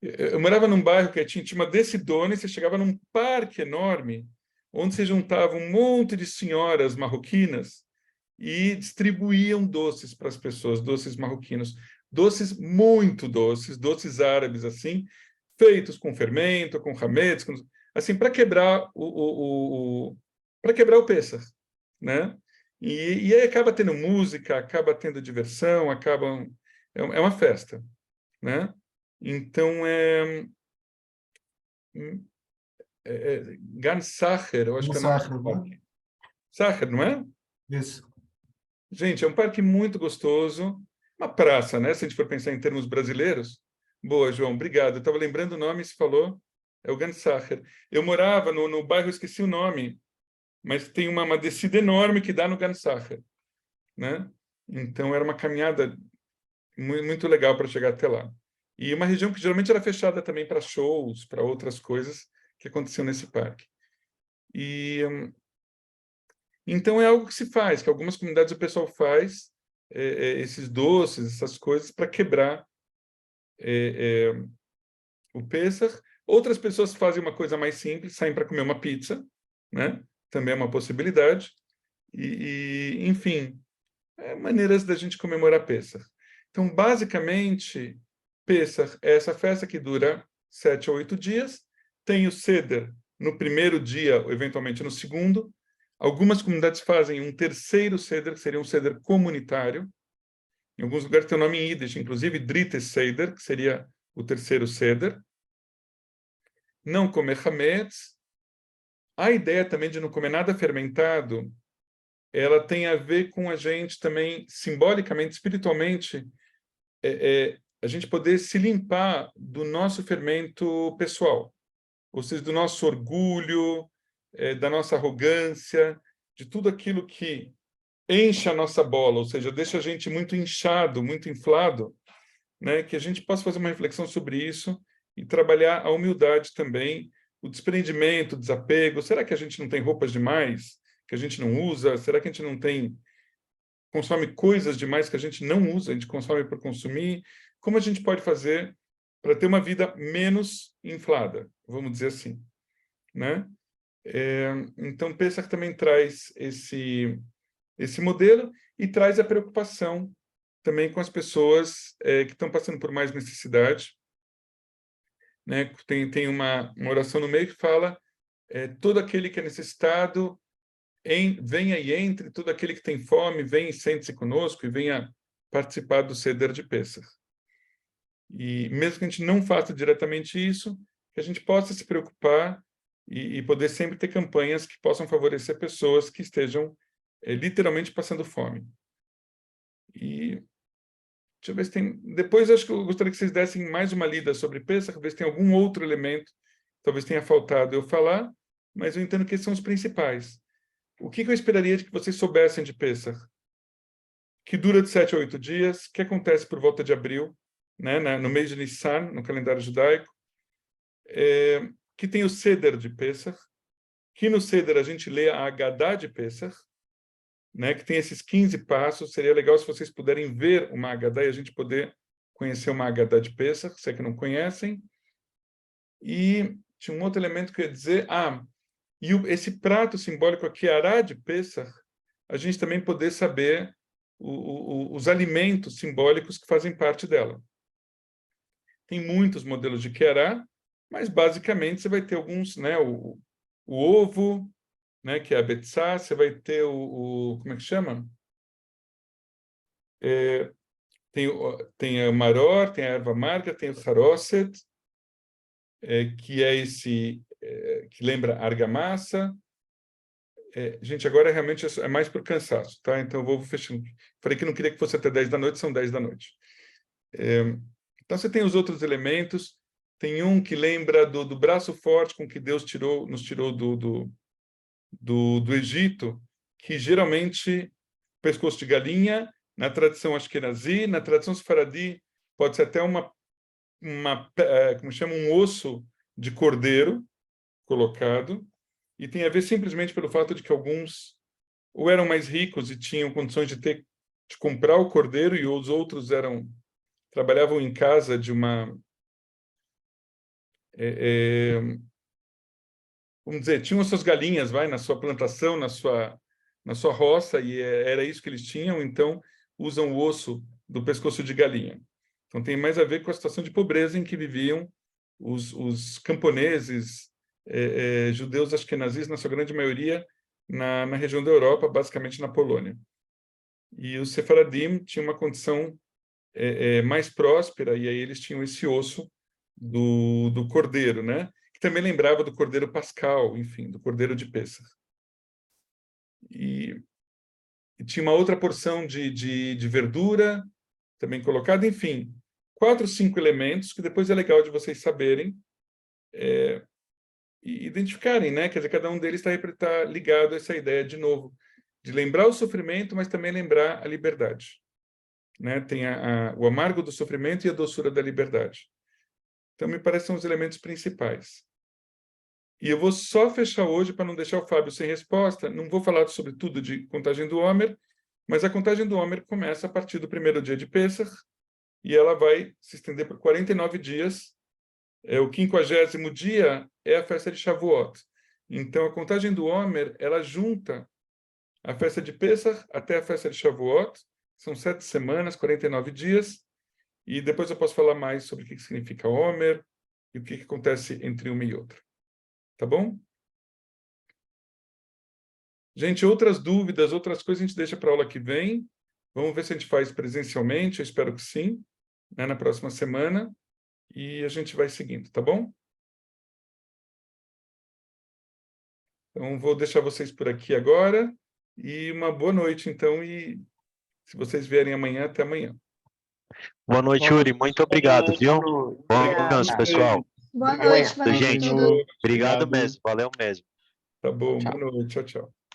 Eu morava num bairro que tinha uma decidona e você chegava num parque enorme, onde se juntavam um monte de senhoras marroquinas e distribuíam doces para as pessoas, doces marroquinos, doces muito doces, doces árabes assim, feitos com fermento, com hametz, assim para quebrar para quebrar o Pessach, né? E aí acaba tendo música, acaba tendo diversão, é uma festa, né? Então Gan Sacher, eu acho que é o nome do parque. Sacher, não é? Isso. Gente, é um parque muito gostoso, uma praça, né? Se a gente for pensar em termos brasileiros. Boa, João, obrigado. Eu estava lembrando o nome, você falou, é o Gan Sacher. Eu morava no bairro, eu esqueci o nome, mas tem uma descida enorme que dá no Gan Sacher, né? Então era uma caminhada muito legal para chegar até lá. E uma região que geralmente era fechada também para shows, para outras coisas que aconteciam nesse parque. E então é algo que se faz, que algumas comunidades o pessoal faz esses doces, essas coisas para quebrar o Pessach. Outras pessoas fazem uma coisa mais simples, saem para comer uma pizza, né? Também é uma possibilidade. Enfim, maneiras da gente comemorar Pessach. Então, basicamente, Pessach é essa festa que dura 7 ou 8 dias. Tem o Seder no primeiro dia, ou eventualmente no segundo. Algumas comunidades fazem um terceiro Seder, que seria um Seder comunitário. Em alguns lugares tem o nome em Yiddish, inclusive Drittes Seder, que seria o terceiro Seder. Não comer hametz. A ideia também de não comer nada fermentado, ela tem a ver com a gente também, simbolicamente, espiritualmente, a gente poder se limpar do nosso fermento pessoal, ou seja, do nosso orgulho, da nossa arrogância, de tudo aquilo que enche a nossa bola, ou seja, deixa a gente muito inchado, muito inflado, né? Que a gente possa fazer uma reflexão sobre isso e trabalhar a humildade também, o desprendimento, o desapego. Será que a gente não tem roupas demais que a gente não usa? Será que a gente não consome coisas demais que a gente não usa, a gente consome por consumir? Como a gente pode fazer para ter uma vida menos inflada, vamos dizer assim, né? Então, Pesach também traz esse modelo e traz a preocupação também com as pessoas que estão passando por mais necessidade, né? Tem uma oração no meio que fala todo aquele que é necessitado, venha e entre, todo aquele que tem fome, venha e sente-se conosco e venha participar do Seder de Pesach. E mesmo que a gente não faça diretamente isso, que a gente possa se preocupar e poder sempre ter campanhas que possam favorecer pessoas que estejam literalmente passando fome. E deixa eu ver se tem... Depois, acho que eu gostaria que vocês dessem mais uma lida sobre Pesach, ver se tem algum outro elemento, talvez tenha faltado eu falar, mas eu entendo que esses são os principais. O que eu esperaria de que vocês soubessem de Pesach? Que dura de 7 a 8 dias, que acontece por volta de abril, né, no mês de Nissan, no calendário judaico, que tem o Seder de Pesach, que no Seder a gente lê a Haggadah de Pesach, né, que tem esses 15 passos. Seria legal se vocês puderem ver uma Haggadah e a gente poder conhecer uma Haggadah de Pesach, se é que não conhecem. E tinha um outro elemento que eu ia dizer, e esse prato simbólico aqui, Ará de Pesach, a gente também poder saber os alimentos simbólicos que fazem parte dela. Tem muitos modelos de Querá, mas basicamente você vai ter alguns, né, o ovo, né, que é a betzá, você vai ter como é que chama? Tem o maror, tem a erva amarga, tem o haroset, que é esse que lembra argamassa. Gente, agora realmente é mais por cansaço, tá? Então eu vou fechando. Falei que não queria que fosse até 10 da noite, são 10 da noite. Então você tem os outros elementos, tem um que lembra do braço forte com que Deus nos tirou do Egito, que geralmente pescoço de galinha, na tradição ashkenazi, na tradição sefaradi, pode ser até como chama, um osso de cordeiro colocado, e tem a ver simplesmente pelo fato de que alguns ou eram mais ricos e tinham condições de comprar o cordeiro, e os outros trabalhavam em casa de vamos dizer, tinham as suas galinhas, na sua plantação, na sua roça, e era isso que eles tinham, então usam o osso do pescoço de galinha. Então tem mais a ver com a situação de pobreza em que viviam os camponeses judeus ashkenazis, na sua grande maioria, na região da Europa, basicamente na Polônia. E os sefaradim tinham uma condição mais próspera, e aí eles tinham esse osso do cordeiro, né? Que também lembrava do cordeiro pascal, enfim, do cordeiro de Pesach. E tinha uma outra porção de verdura também colocada, enfim, 4, 5 elementos que depois é legal de vocês saberem e identificarem, né? Quer dizer, cada um deles está ligado a essa ideia, de novo, de lembrar o sofrimento, mas também lembrar a liberdade. Né? Tem o amargo do sofrimento e a doçura da liberdade. Então, me parecem os elementos principais. E eu vou só fechar hoje, para não deixar o Fábio sem resposta. Não vou falar sobre tudo de contagem do Homer, mas a contagem do Homer começa a partir do primeiro dia de Pesach, e ela vai se estender por 49 dias. O 50º dia é a festa de Shavuot. Então, a contagem do Homer, ela junta a festa de Pesach até a festa de Shavuot. São 7 semanas, 49 dias. E depois eu posso falar mais sobre o que significa Homer e o que acontece entre uma e outra. Tá bom? Gente, outras dúvidas, outras coisas a gente deixa para a aula que vem. Vamos ver se a gente faz presencialmente, eu espero que sim, né, na próxima semana. E a gente vai seguindo, tá bom? Então, vou deixar vocês por aqui agora. E uma boa noite, então. E se vocês vierem amanhã, até amanhã. Boa noite, Uri. Muito obrigado, viu? Bom descanso, pessoal. Boa noite, Gente, tudo. obrigado mesmo. Valeu mesmo. Tá bom, Tchau. boa noite. Tchau, tchau.